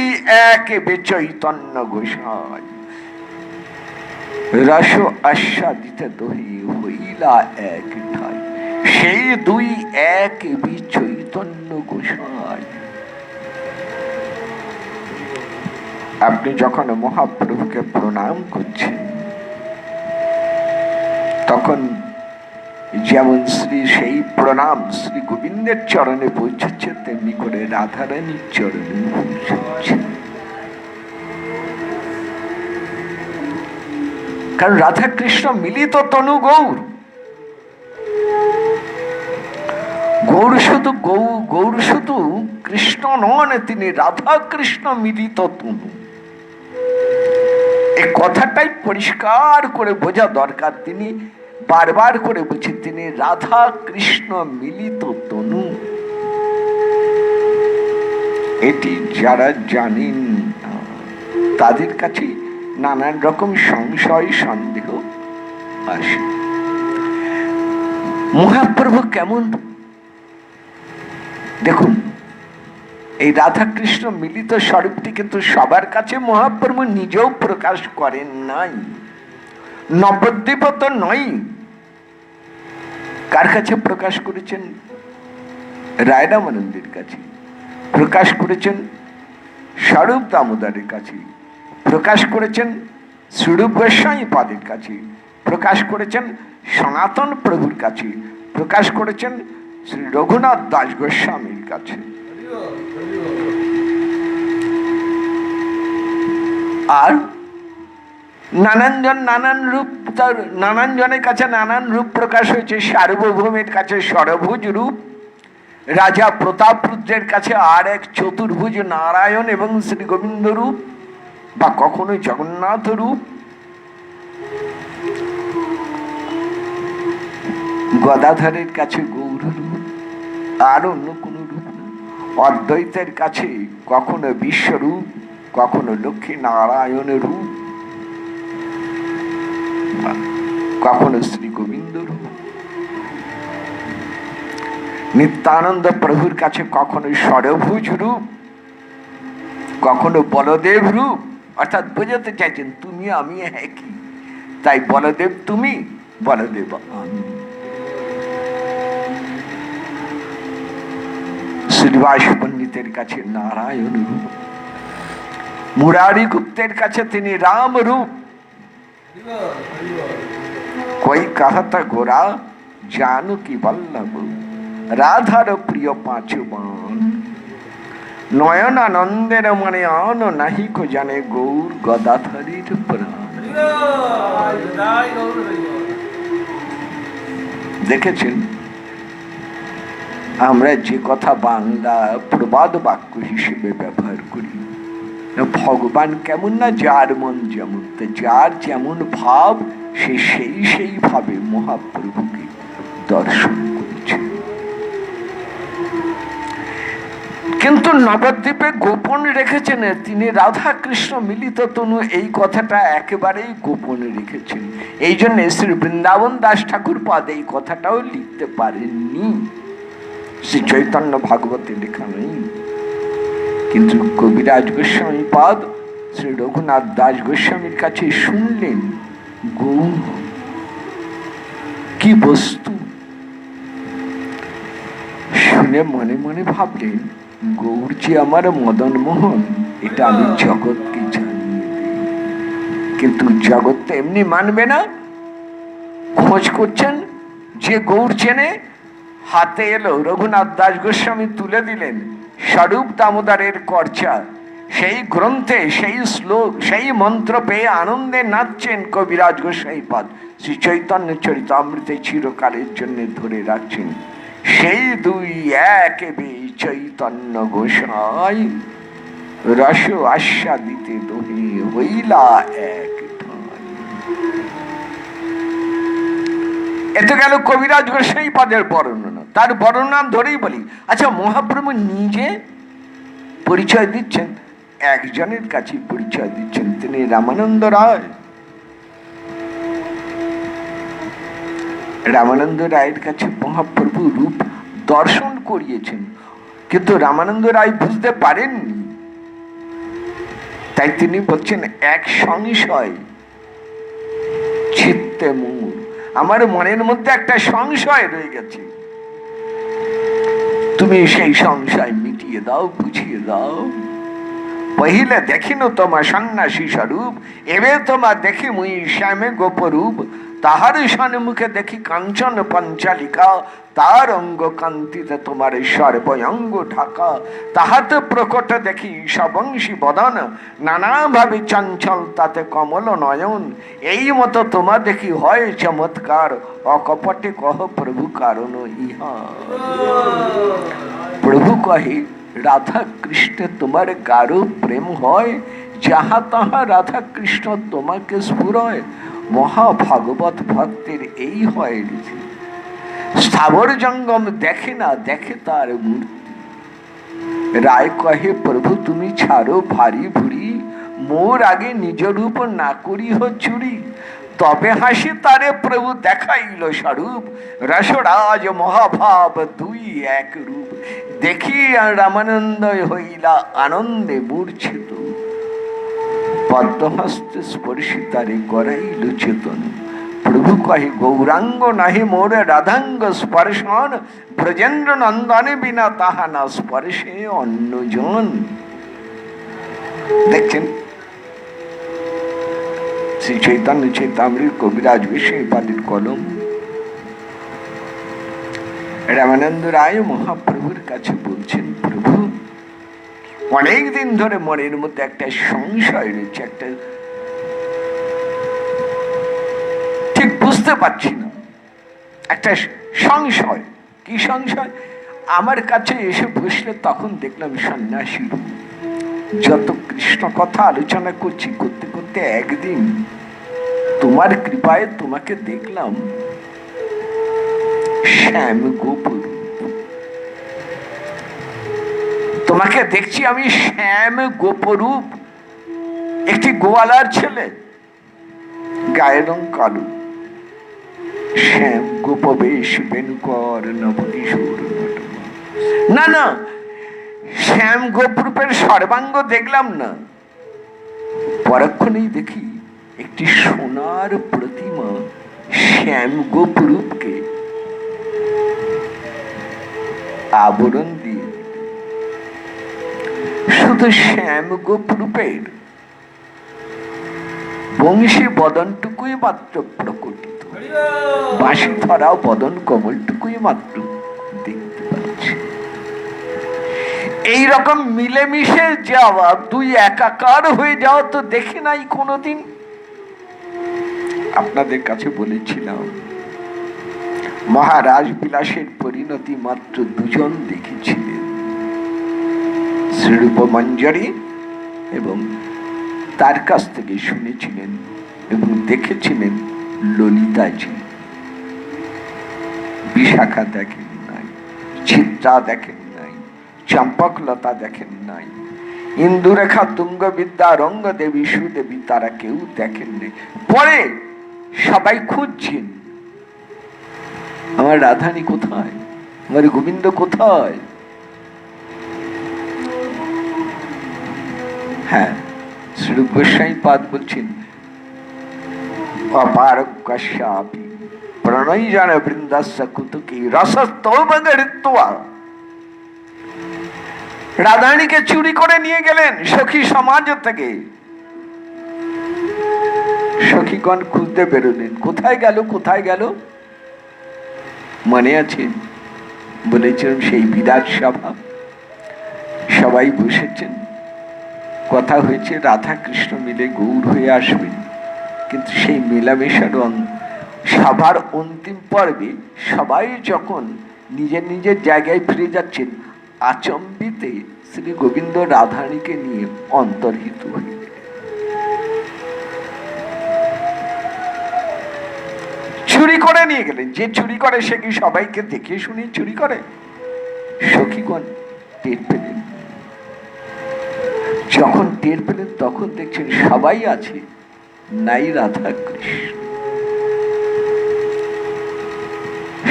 S2: এক চৈতন্য গোসাই রস আস্বাদিতে দহি হইলা এক ঠাই। সেই দুই এক চৈতন্য গোসাই। আপনি যখন মহাপ্রভুকে প্রণাম করছেন, তখন যেমন সেই প্রণাম শ্রী গোবিন্দের চরণে পৌঁছচ্ছে, তেমনি করে রাধারানীর চরণে পৌঁছচ্ছে। কারণ রাধা কৃষ্ণ মিলিত তনু গৌর। গৌর শুধু কৃষ্ণ নন, তিনি রাধা কৃষ্ণ মিলিত তনু। এই কথাটাই পরিষ্কার করে বোঝা দরকার। তিনি বারবার করে বলছেন, তিনি রাধা কৃষ্ণ মিলিত তনু। এটি যারা জানেন তাদের কাছে নানান রকম সংশয় সন্দেহ আসে। মহাপ্রভু কেমন? দেখুন, এই রাধা কৃষ্ণ মিলিত স্বরূপটি কিন্তু সবার কাছে মহাপ্রভু নিজেও প্রকাশ করেন নাই। নবদ্বীপ তো নয়, কার কাছে প্রকাশ করেছেন? রায় রামানন্দের কাছে প্রকাশ করেছেন, স্বরূপ দামোদরের কাছে প্রকাশ করেছেন, স্বরূপ গোস্বামী পাদের কাছে প্রকাশ করেছেন, সনাতন প্রভুর কাছে প্রকাশ করেছেন, শ্রী রঘুনাথ দাস গোস্বামীর কাছে। আর নানানজন নানান রূপ, তার নানান জনের কাছে নানান রূপ প্রকাশ হয়েছে। সার্বভৌমের কাছে ষড়ভুজ রূপ, রাজা প্রতাপ রুদ্রের কাছে আর এক চতুর্ভুজ নারায়ণ এবং শ্রী গোবিন্দ রূপ, বা কখনো জগন্নাথ রূপ। গদাধরের কাছে গৌর রূপ, আর অন্য কোন রূপ না। অদ্বৈতের কাছে কখনো বিশ্বরূপ, কখনো লক্ষ্মী নারায়ণ রূপ, কখনো শ্রী গোবিন্দ রূপ। নিত্যানন্দ প্রভুর কাছে কখনো ষড়ভুজ রূপ, কখনো বলদেব রূপ। অর্থাৎ বোঝাতে চাইছেন তুমি আমি একই, তাই বলদেব তুমি, বলদেব আমি। শ্রীবাস পণ্ডিতের কাছে নারায়ণ রূপ, মুরারি গুপ্তের কাছে তিনি রাম রূপ। কই কাহাতা গোরা জানু কি বল্লভ, রাধার প্রিয় পাঁচ বান, নয়ন আনন্দের মনে আন নাহি কো জানে গৌর গদাধরের প্রাণ। দেখেছেন, আমরা যে কথা বাংলা প্রবাদ বাক্য হিসেবে ব্যবহার করি, ভগবান কেমন না, যার মন যেমন, যার যেমন ভাব সে সেই ভাবে মহাপ্রভুকে দর্শন করেছে। কিন্তু নবদ্বীপে গোপন রেখেছেন তিনি রাধা কৃষ্ণ মিলিত তনু, এই কথাটা একেবারেই গোপন রেখেছেন। এই জন্য শ্রী বৃন্দাবন দাস ঠাকুর পাদ এই কথাটাও লিখতে পারেননি, শ্রী চৈতন্য ভাগবতে লেখা নেই। কিন্তু কবিরাজ গোস্বামী পাদ শ্রী রঘুনাথ দাস গোস্বামীর কাছে শুনলেন গৌর কি বস্তু। শুনে মনে মনে ভাবলেন গৌর যে আমার মদন মোহন, এটা আমি জগৎকে জানিয়ে দিই। কিন্তু জগৎ তো এমনি মানবে না। খোঁজ করছেন, যে গৌর চেনে হাতে এলো, রঘুনাথ দাস গোস্বামী তুলে দিলেন স্বরূপ দামোদরের করচা। সেই গ্রন্থে সেই শ্লোক সেই মন্ত্র পেয়ে আনন্দে নাচছেন কবিরাজ গোস্বামী পাদ। শ্রী চৈতন্য চরিতামৃতে চিরকালের জন্য ধরে রাখছেন সেই দুই এক চৈতন্য গোসাই, রস আস্বাদিতে দোহে হইলা এক। এত গেল কবিরাজ গোস্বামী পাদের বর্ণনা। তার বর্ণনা ধরেই বলি, আচ্ছা মহাপ্রভু নিজে পরিচয় দিচ্ছেন, একজনের কাছে পরিচয় দিচ্ছেন, তিনি রামানন্দ রায়। রামানন্দ রায়ের কাছে মহাপ্রভু রূপ দর্শন করিয়েছেন, কিন্তু রামানন্দ রায় বুঝতে পারেননি। তাই তিনি বলছেন এক সংশয় চিত্তে মূল, আমার মনের মধ্যে একটা সংশয় রয়ে গেছে, তুমি সেই সংশয় মিটিয়ে দাও, বুঝিয়ে দাও। পহিলে দেখিনু তোমা সন্ন্যাসী স্বরূপ, এবে তোমা দেখি মুই শ্যামে গোপরূপ। তাহার সন্মুখে দেখি কাঞ্চন পঞ্চালিকা, তার অঙ্গ কান্তিতে তোমার সর্বঙ্গ ঢাকা। তাহাতে প্রকট দেখি সবংশী বদন, নানা ভাবে চঞ্চল তাতে কমল নয়ন। এই মতো তোমা দেখি হয় চমৎকার, অকপটে কহ প্রভু কারণ ইহা। প্রভু কহে রাধা কৃষ্ণে তোমার গাঢ় প্রেম হয়, যাহা তাহা রাধা কৃষ্ণ তোমাকে স্ফুরয়। মহাভাগবত ভক্তের এই হয় রীতি, স্থাবর জঙ্গম দেখে না, দেখে তার মূর্তি। রায় কহে প্রভু তুমি ছাড়ো ভারী ভুরি, মোর আগে নিজ রূপ না করিহ চুরি, তবে হাসি তারে প্রভু দেখাইল স্বরূপ। রসরাজ মহাভাব দুই এক রূপ, দেখি রামানন্দ হইলা আনন্দে মূর্ছিত। পদ্মহস্তে স্পর্শী তারে করাইল চেতন, প্রভু কহে গৌরাঙ্গ নাহি মোর রাধাঙ্গ স্পর্শন, ব্রজেন্দ্র নন্দনে বিনা তাহা না স্পর্শে অন্যজন। দেখছেন শ্রী চৈতন্য চৈতামৃত কবিরাজ বিষ্ণুপাদের কলম। রামানন্দ রায় মহাপ্রভুর কাছে বলছেন, প্রভু অনেকদিন ধরে মনের মধ্যে একটা সংশয় রয়েছে, একটা ঠিক বুঝতে পারছি না, একটা সংশয়। কি সংশয়? আমার কাছে এসে বসলে তখন দেখলাম সন্ন্যাসী রূপ। যত কৃষ্ণ কথা আলোচনা করছি, করতে করতে একদিন তোমার কৃপায় তোমাকে দেখলাম শ্যাম গোপুর। তোমাকে দেখছি আমি শ্যাম গোপরূপ, একটি গোয়ালার ছেলে, গায়ের রং কালো, শ্যাম গোপবেশ বেনুকর নবকিশোর। না না, শ্যাম গোপরূপের সর্বাঙ্গ দেখলাম না, পরক্ষণেই দেখি একটি সোনার প্রতিমা শ্যাম গোপরূপকে আবরণ দিয়ে, শুধু শ্যাম গোপরূপের বংশী বদনটুকুই মাত্র প্রকটিত, বাঁশি ধরা বদন কমলটুকুই মাত্র দেখতে পাচ্ছি। এইরকম মিলেমিশে যাওয়া, দুই একাকার হয়ে যাওয়া তো দেখি নাই কোনোদিন। আপনাদের কাছে বলেছিলাম মহারাজ বিলাসের পরিণতি মাত্র দুজন দেখেছিলেন, শ্রীরূপ মঞ্জরি এবং তার কাছ থেকে শুনেছিলেন এবং দেখেছিলেন ললিতাজি। বিশাখা দেখেন নাই, চিত্রা দেখেন নাই, চম্পকলতা দেখেন নাই, ইন্দুরেখা, তুঙ্গবিদ্যা, রঙ্গদেবী, সুদেবী তারা কেউ দেখেননি। পরে সবাই খুঁজছেন আমার রাধানী কোথায়, আমার গোবিন্দ কোথায়। হ্যাঁ, শ্রী গোস্বামী পাদ বলছেন, অপার কশ্যাপি প্রণয় জানে বৃন্দাস্য কুতুকি রসস্তৌবগরিত্বা। রাধারণীকে চুরি করে নিয়ে গেলেন সখী সমাজ থেকে। সখীগণ খুঁজতে বেরোলেন, কোথায় গেল কোথায় গেল। মনে আছে বলেছিলাম সেই বিরাট সভা, সবাই বসেছেন, কথা হয়েছে রাধা কৃষ্ণ মিলে গৌর হয়ে আসবেন। কিন্তু সেই মেলামেশার সভার অন্তিম পর্বে সবাই যখন নিজের নিজের জায়গায় ফিরে যাচ্ছেন, আচম্বিতে শ্রী গোবিন্দ রাধারণীকে নিয়ে অন্তর্হিত হয়ে চুরি করে নিয়ে গেলেন। যে চুরি করে সে কি সবাইকে দেখে শুনে চুরি করে? সখীগণ টের পেলেন, যখন টের পেলেন তখন দেখছেন সবাই আছে, নাই রাধা কৃষ্ণ।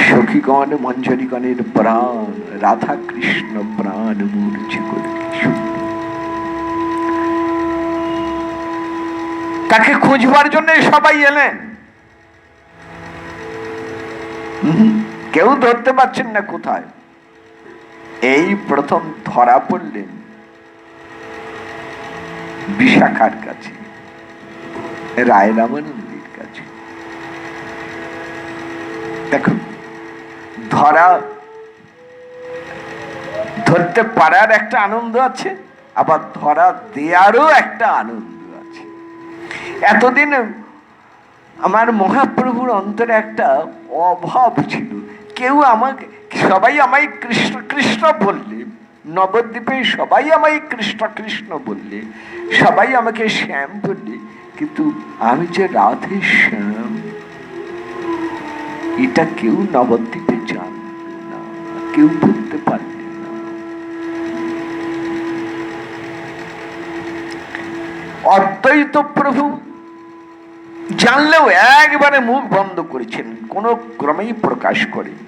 S2: সখীগণ মঞ্জরীগণের প্রাণ রাধা কৃষ্ণ প্রাণ মূর্ছি করে তাকে খুঁজবার জন্য সবাই এলেন। কেউ ধরতে পারছেন না কোথায়। এই প্রথম ধরা পড়লেন বিশাখার কাছে, রায় রামানন্দের কাছে। দেখুন, ধরতে পারার একটা আনন্দ আছে, আবার ধরা দেয়ারও একটা আনন্দ আছে। এতদিন আমার মহাপ্রভুর অন্তরে একটা অভাব ছিল, কেউ আমাকে, সবাই আমায় কৃষ্ণ কৃষ্ণ বললে, নবদ্বীপে সবাই আমায় কৃষ্ণ কৃষ্ণ বললে, সবাই আমাকে শ্যাম বললে, কিন্তু আমি যে রাধে শ্যাম এটা কেউ নবদ্বীপে জানল না, কেউ বলতে পারল না। অদ্বৈত প্রভু জানলেও একবারে মুখ বন্ধ করেছেন, কোন ক্রমেই প্রকাশ করেন।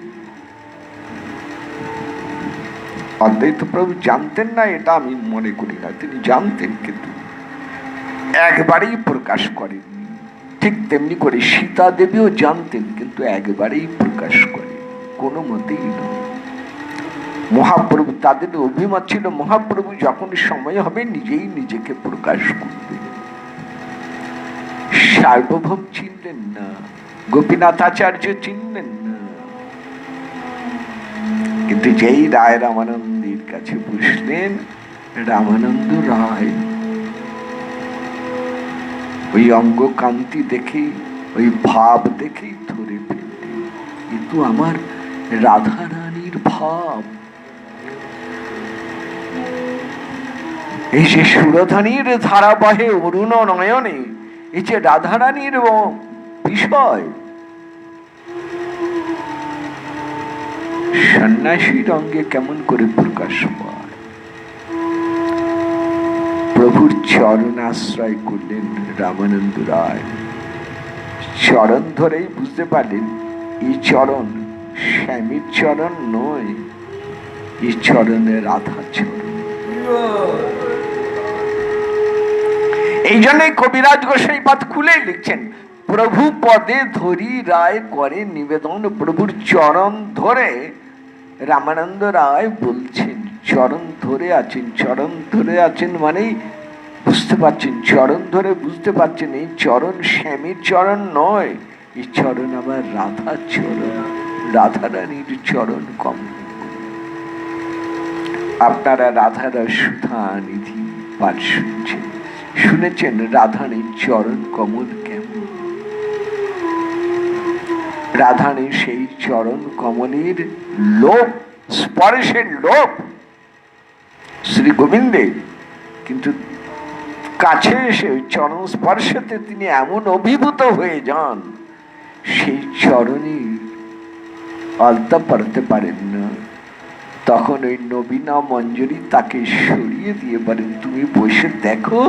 S2: অদ্বৈত প্রভু জানতেন না এটা আমি মনে করি না, তিনি জানতেন, কিন্তু একবারেই প্রকাশ করেন। ঠিক তেমনি করে সীতা দেবীও জানতেন, কিন্তু একবারেই প্রকাশ করেন, কোনো মতেই নয়। মহাপ্রভু, তাদের অভিমত ছিল মহাপ্রভু যখন সময় হবে নিজেই নিজেকে প্রকাশ করবে। সার্বভৌম চিনলেন না, গোপীনাথাচার্য চিনলেন না, কিন্তু যেই রায় রামানন্দের কাছে বসলেন, রামানন্দ রায় ওই অঙ্গ কান্তি দেখেই, ওই ভাব দেখেই ধরে ফেললেন, কিন্তু আমার রাধা রানীর ভাব। এই যে সুরধনীর ধারাবাহে অরুণ নয়নে, এই যে রাধারানীর বিষয়, সন্ন্যাসীর অঙ্গে কেমন করে প্রকাশ পায়। প্রভুর চরণ আশ্রয় করলেন রামানন্দ রায়, চরণ ধরেই বুঝতে পারলেন এই চরণ স্বামীর চরণ নয়, এই চরণে রাধা চরণ। এই জন্যই কবিরাজ গোসাইপাদ খুলে লিখছেন, প্রভু পদে ধরি রায় করে নিবেদন। প্রভুর চরণ ধরে রামানন্দ রায় বলছেন, চরণ ধরে আছেন, চরণ ধরে আছেন মানেই বুঝতে পারছেন, চরণ ধরে বুঝতে পারছেন এই চরণ স্বামীর চরণ নয়, এই চরণ আমার রাধা চরণ, রাধা রানীর চরণ কমল। আপনারা রাধারা সুধা নিধি পাঠ শুনছেন, শুনেছেন রাধারানীর চরণ কমল কেমন। রাধারানীর সেই চরণ কমলের লোভ, স্পর্শের লোভ শ্রী গোবিন্দে, কিন্তু কাছে এসে ওই চরণ স্পর্শতে তিনি এমন অভিভূত হয়ে যান, সেই চরণে আলতা পড়তে পারেন না। তখন ওই নবীনা মঞ্জুরি তাকে সরিয়ে দিয়ে বলেন, তুমি বসে দেখো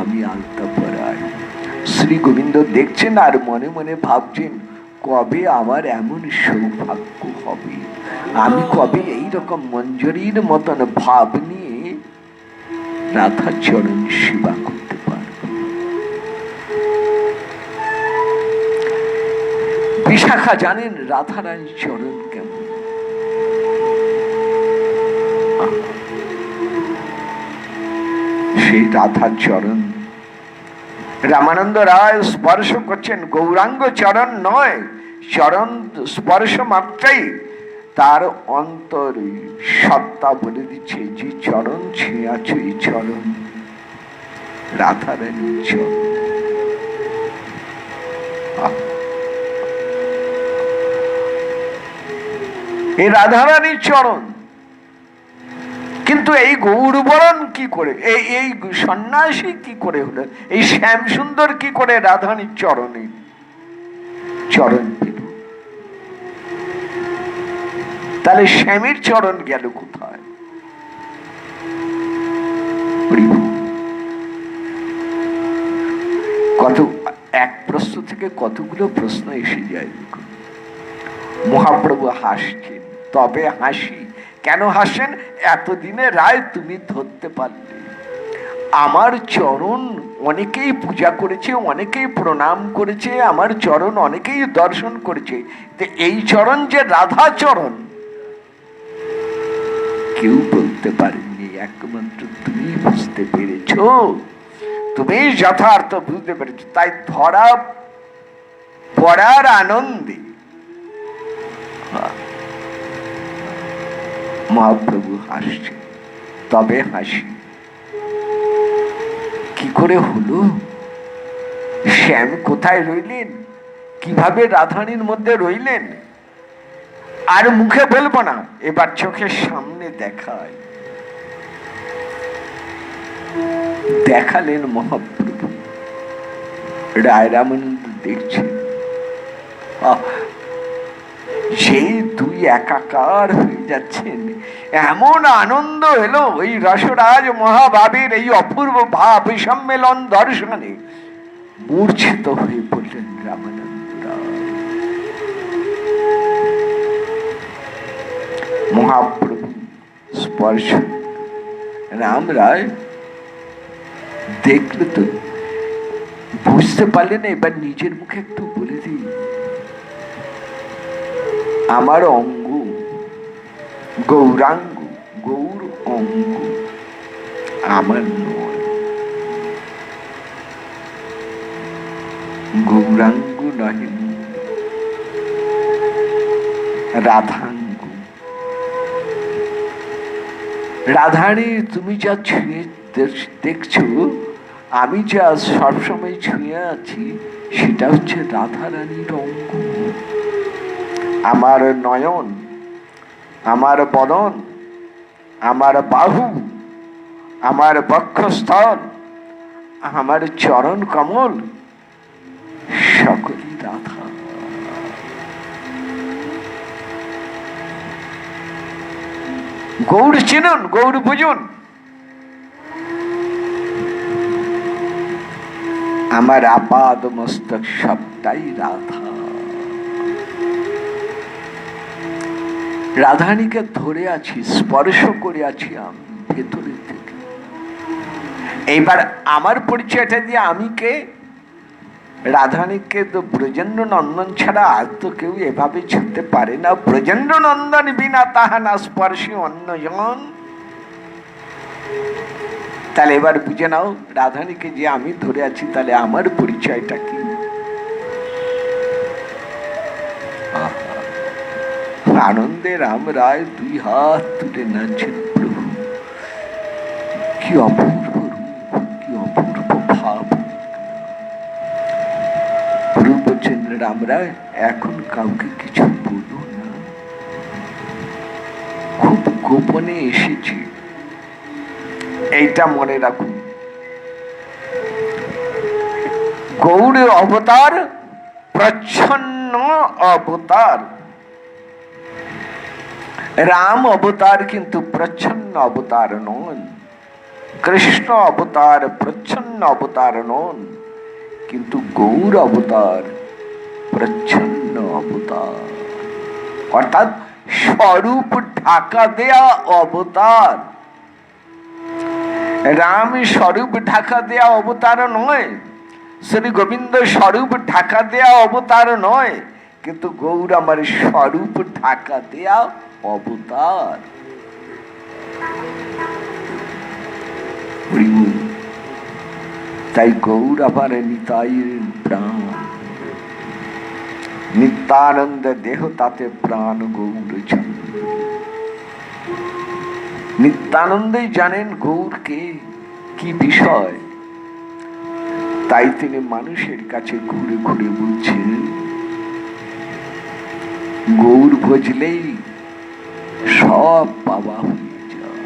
S2: আমি আলতা পরাই। শ্রী গোবিন্দ দেখছেন আর মনে মনে ভাবছেন, কবে আমার এমন সৌভাগ্য হবে, আমি কবে এইরকম মঞ্জুরির মতন ভাব নিয়ে রাধা চরণ সেবা করতে পারব। বিশাখা জানেন রাধারানীর চরণ কেমন। সেই রাধার চরণ রামানন্দ রায় স্পর্শ করছেন, গৌরাঙ্গ চরণ নয়, চরণ স্পর্শ মাত্রাই তার অন্তরে সত্তা বলে দিচ্ছে, যে চরণ ছিঁড়াছ এই চরণ রাধারানীর চরণ। এই রাধারানীর চরণ। কিন্তু এই গৌরবরণ কি করে, এই সন্ন্যাসী কি করে হলো, এই শ্যাম সুন্দর কি করে রাধারানীর চরণে চরণ পেল? তাহলে শ্যামের চরণ গেল কোথায়? কত এক প্রশ্ন থেকে কতগুলো প্রশ্ন এসে যায়। মহাপ্রভু হাসছেন, তবে হাসি কেন হাসেন? এতদিনে রায় তুমি ধরতে পারলে, আমার চরণ অনেকেই পূজা করেছে, অনেকেই প্রণাম করেছে, আমার চরণ অনেকেই দর্শন করেছে, এই চরণ যে রাধা চরণ কেউ বলতে পারেননি, একমাত্র তুমি বুঝতে পেরেছ, তুমি যথার্থ বুঝতে পেরেছ। তাই ধরা পড়ার আনন্দে মহাপ্রভু হাসছে, তবে হাসি কি করে হলো? শ্যাম কোথায় রইলেন, কিভাবে রাধারানীর মধ্যে রইলেন? আর মুখে বলবো না, এবার চোখের সামনে দেখায়। দেখালেন মহাপ্রভু। রায় রামানন্দ দেখছেন, সেই দুই একাকার হয়ে যাচ্ছেন, এমন আনন্দ এলো এই রসরাজ মহাভাবের এই অপূর্ব ভাব সম্মেলন দর্শনে মূর্ছিত হয়ে পড়লেন রামানন্দ রায়। মহাপ্রভু স্পর্শ রাম রায় দেখলো তো, বুঝতে পারলেন, এবার নিজের মুখে একটু বলে দিই, আমার অঙ্গ গৌরাঙ্গ, গৌর অঙ্গ আমার নয়, গৌরাঙ্গ নহে রাধাঙ্গ। রাধারানী তুমি যা ছুঁয়ে দেখছো, আমি যা সবসময় ছুঁয়ে আছি, সেটা হচ্ছে রাধারানীর অঙ্গ। আমার নয়ন, আমার বদন, আমার বাহু, আমার বক্ষস্থল, আমার চরণ কমল সকলই রাধা। গৌর চিনুন, গৌর বুঝুন। আমার আপাদ মস্তক সবটাই রাধা। রাধারানীকে ধরে আছি, স্পর্শ করে আছি আমি ভেতরের থেকে। এইবার আমার পরিচয়টা দিয়ে আমি কে? রাধারানীকে তো ব্রজেন্দ্র নন্দন ছাড়া আর তো কেউ এভাবে ছুঁতে পারে না। ব্রজেন্দ্র নন্দন বিনা তাহা না স্পর্শী অন্যজন। তাহলে এবার বুঝে নাও, রাধারানীকে যে আমি ধরে আছি, তাহলে আমার পরিচয়টা কি? আনন্দে রাম রায় দুই হাত তুলে নাচছেন। প্রভু কি অপূর্ব রূপ, কি অপূর্ব ভাব। প্রভু বলছেন, রাম রায় এখন কাউকে কিছু বলো না, খুব গোপনে এসেছি, এইটা মনে রাখুন। গৌর অবতার প্রচ্ছন্ন অবতার, রাম অবতার কিন্তু প্রচ্ছন্ন অবতার নন। কৃষ্ণ অবতার প্রচ্ছন্ন অবতার নন, কিন্তু গৌর অবতার প্রচ্ছন্ন অবতার, অর্থাৎ স্বরূপ ঢাকা দেয়া অবতার। রাম স্বরূপ ঢাকা দেয়া অবতার নয়, শ্রী গোবিন্দ স্বরূপ ঢাকা দেয়া অবতার নয়, কিন্তু গৌর আমার স্বরূপ ঢাকা দেয়া অবতার। তাই গৌর আমার নিতাইয়ের প্রাণ, নিত্যানন্দ দেহ তাতে প্রাণ গৌর চন্দ্র। নিত্যানন্দই জানেন গৌরকে কি বিষয়, তাই তিনি মানুষের কাছে ঘুরে ঘুরে বলছেন, গৌর ভজলেই সব পাওয়া হয়ে যায়,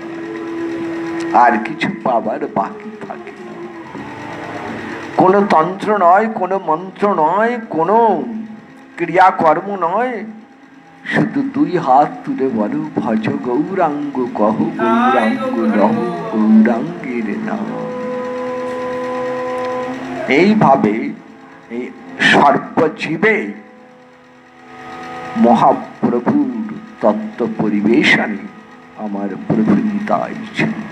S2: আর কিছু পাবার বাকি থাকে না। কোনো তন্ত্র নয়, কোনো মন্ত্র নয়, কোনো ক্রিয়াকর্ম নয়, শুধু দুই হাত তুলে বলো, ভজ গৌরাঙ্গ, কহ গৌরাঙ্গ নহ গৌরাঙ্গের নাম। এইভাবে এই সর্বজীবে মহাপ্রভুর তত্ত্ব পরিবেশনে আমার প্রভু নিতাই চাঁদ।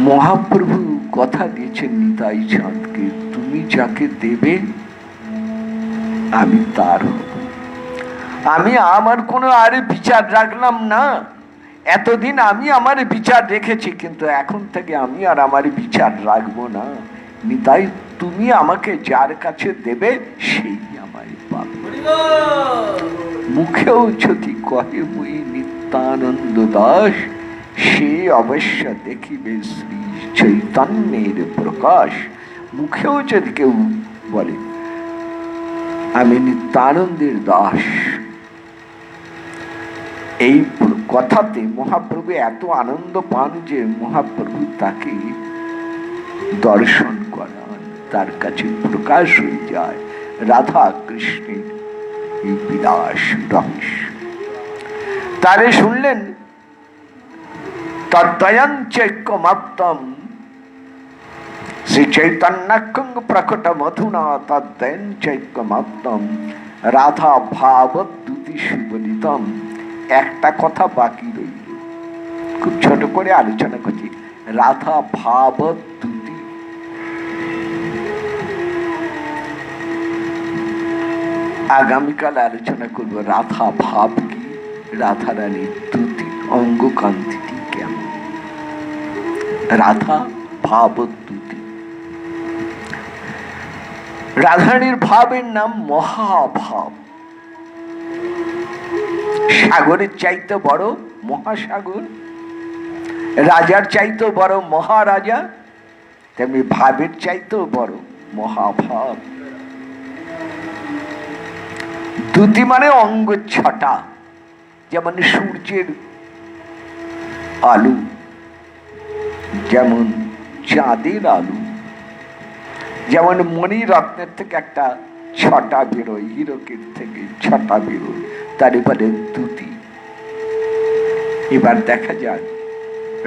S2: মহাপ্রভু কথা দিয়েছেন নিতাই চাঁদকে, তুমি যাকে দেবে আমি তার হব। আমি আমার কোনো আর বিচার রাখলাম না, এতদিন আমি আমার বিচার রেখেছি, কিন্তু এখন থেকে আমি আর আমার বিচার রাখবো না। নিতাই তুমি আমাকে যার কাছে দেবে সেই আমায় পাবে। মুখেও যদি কহে মুই নিত্যানন্দ দাস, সে অবশ্য দেখিবে শ্রী চৈতন্যের প্রকাশ। মুখেও যদি কেউ বলে আমি নিত্যানন্দের দাস, এই কথাতে মহাপ্রভু এত আনন্দ পান যে মহাপ্রভু তাকে দর্শন করান, তার কাছে প্রকাশ হয়ে যায় রাধা কৃষ্ণের এই বিলাস রহস্য। তারে শুনলেন তদ্দয়ঞ্চৈক্যমাপ্তম শ্রী চৈতন্যং প্রকট মধুনা তদ্দয়ঞ্চৈক্যমাপ্তম রাধা ভাবদ্যুতি সুবলিতম। একটা কথা বাকি রইল, খুব ছোট করে আলোচনা করছি। রাধা ভাবদ্যুতি, আগামীকাল আলোচনা করব রাধা ভাব কি, রাধা রানীর দ্যুতি অঙ্গ কান্তিটি কেমন। রাধা ভাবদ্যুতি, রাধারানীর ভাবের নাম মহাভাব। সাগরের চাইতে বড় মহাসাগর, রাজার চাইতেও বড় মহারাজা, তেমনি ভাবের চাইতেও বড় মহাভাব। দ্যুতি মানে অঙ্গ ছটা, যেমন সূর্যের আলো, যেমন চাঁদের আলো, যেমন মণিরত্নের থেকে একটা ছটা বেরোয়, হীরকের থেকে ছটা বেরোয়, তার এবারে দ্যুতি। এবার দেখা যাক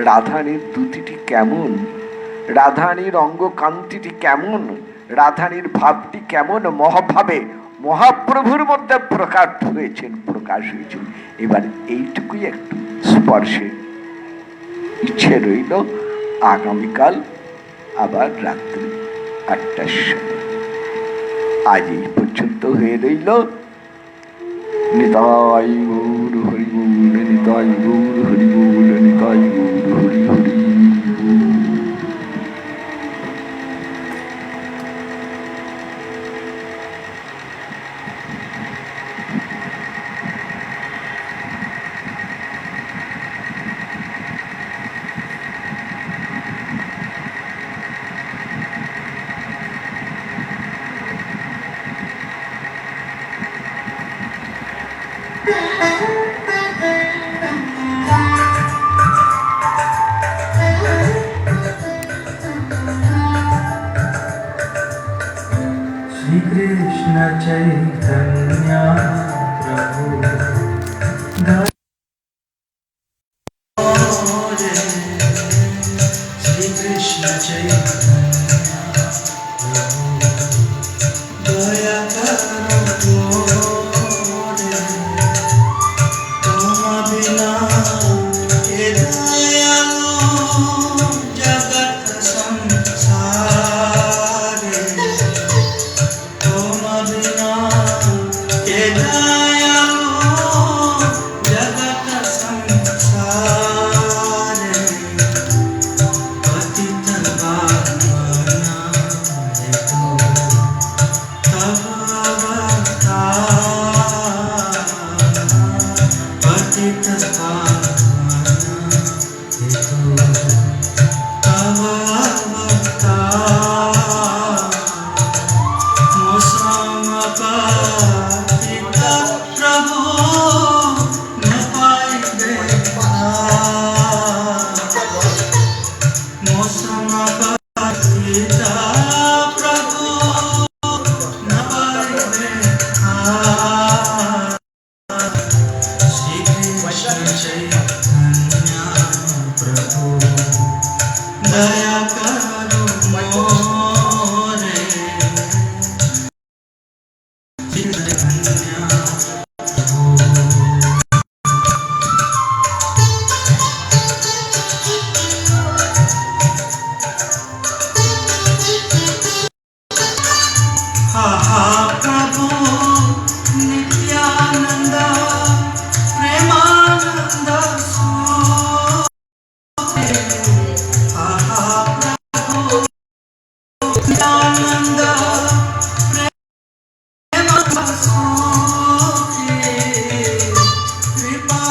S2: রাধারানীর দ্যুতিটি কেমন, রাধারানীর অঙ্গ কান্তিটি কেমন, রাধারানীর ভাবটি কেমন। মহাভাবে মহাপ্রভুর মধ্যে প্রকাশ হয়েছেন। এবার এইটুকুই একটু স্পর্শে ইচ্ছে রইল। আগামীকাল আবার রাত্রি 8টার সময়। আজ এই পর্যন্ত হয়ে রইল। নিতাই গৌর হরি বল, নিতাই গৌর হরি বল, নিতাই গৌর হরি হরি।
S3: श्री कृष्ण चैतन्य प्रभु श्री कृष्ण चैतन्य प्रभु दया करो रे, तुम बिना के दयालु जगत संसार, तुम बिना के दयालु जगत संसार, पतित पावना हेतु तब अवतार, पतित पावना हेतु तब अवतार। मोसमपातिता प्रभु न पाई देखा, मोसमपातिता प्रभु न पाई देखा। श्री कृष्ण चैतन्य प्रभु दया करो मोरे, प्रभु नित्यानंद प्रेमानंद प्रभु नित्यानंद कृपा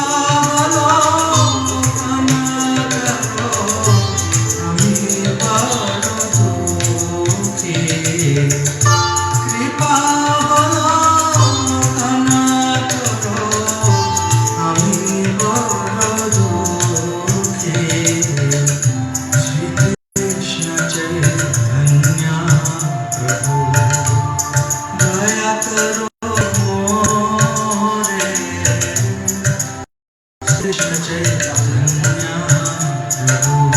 S3: प्रभु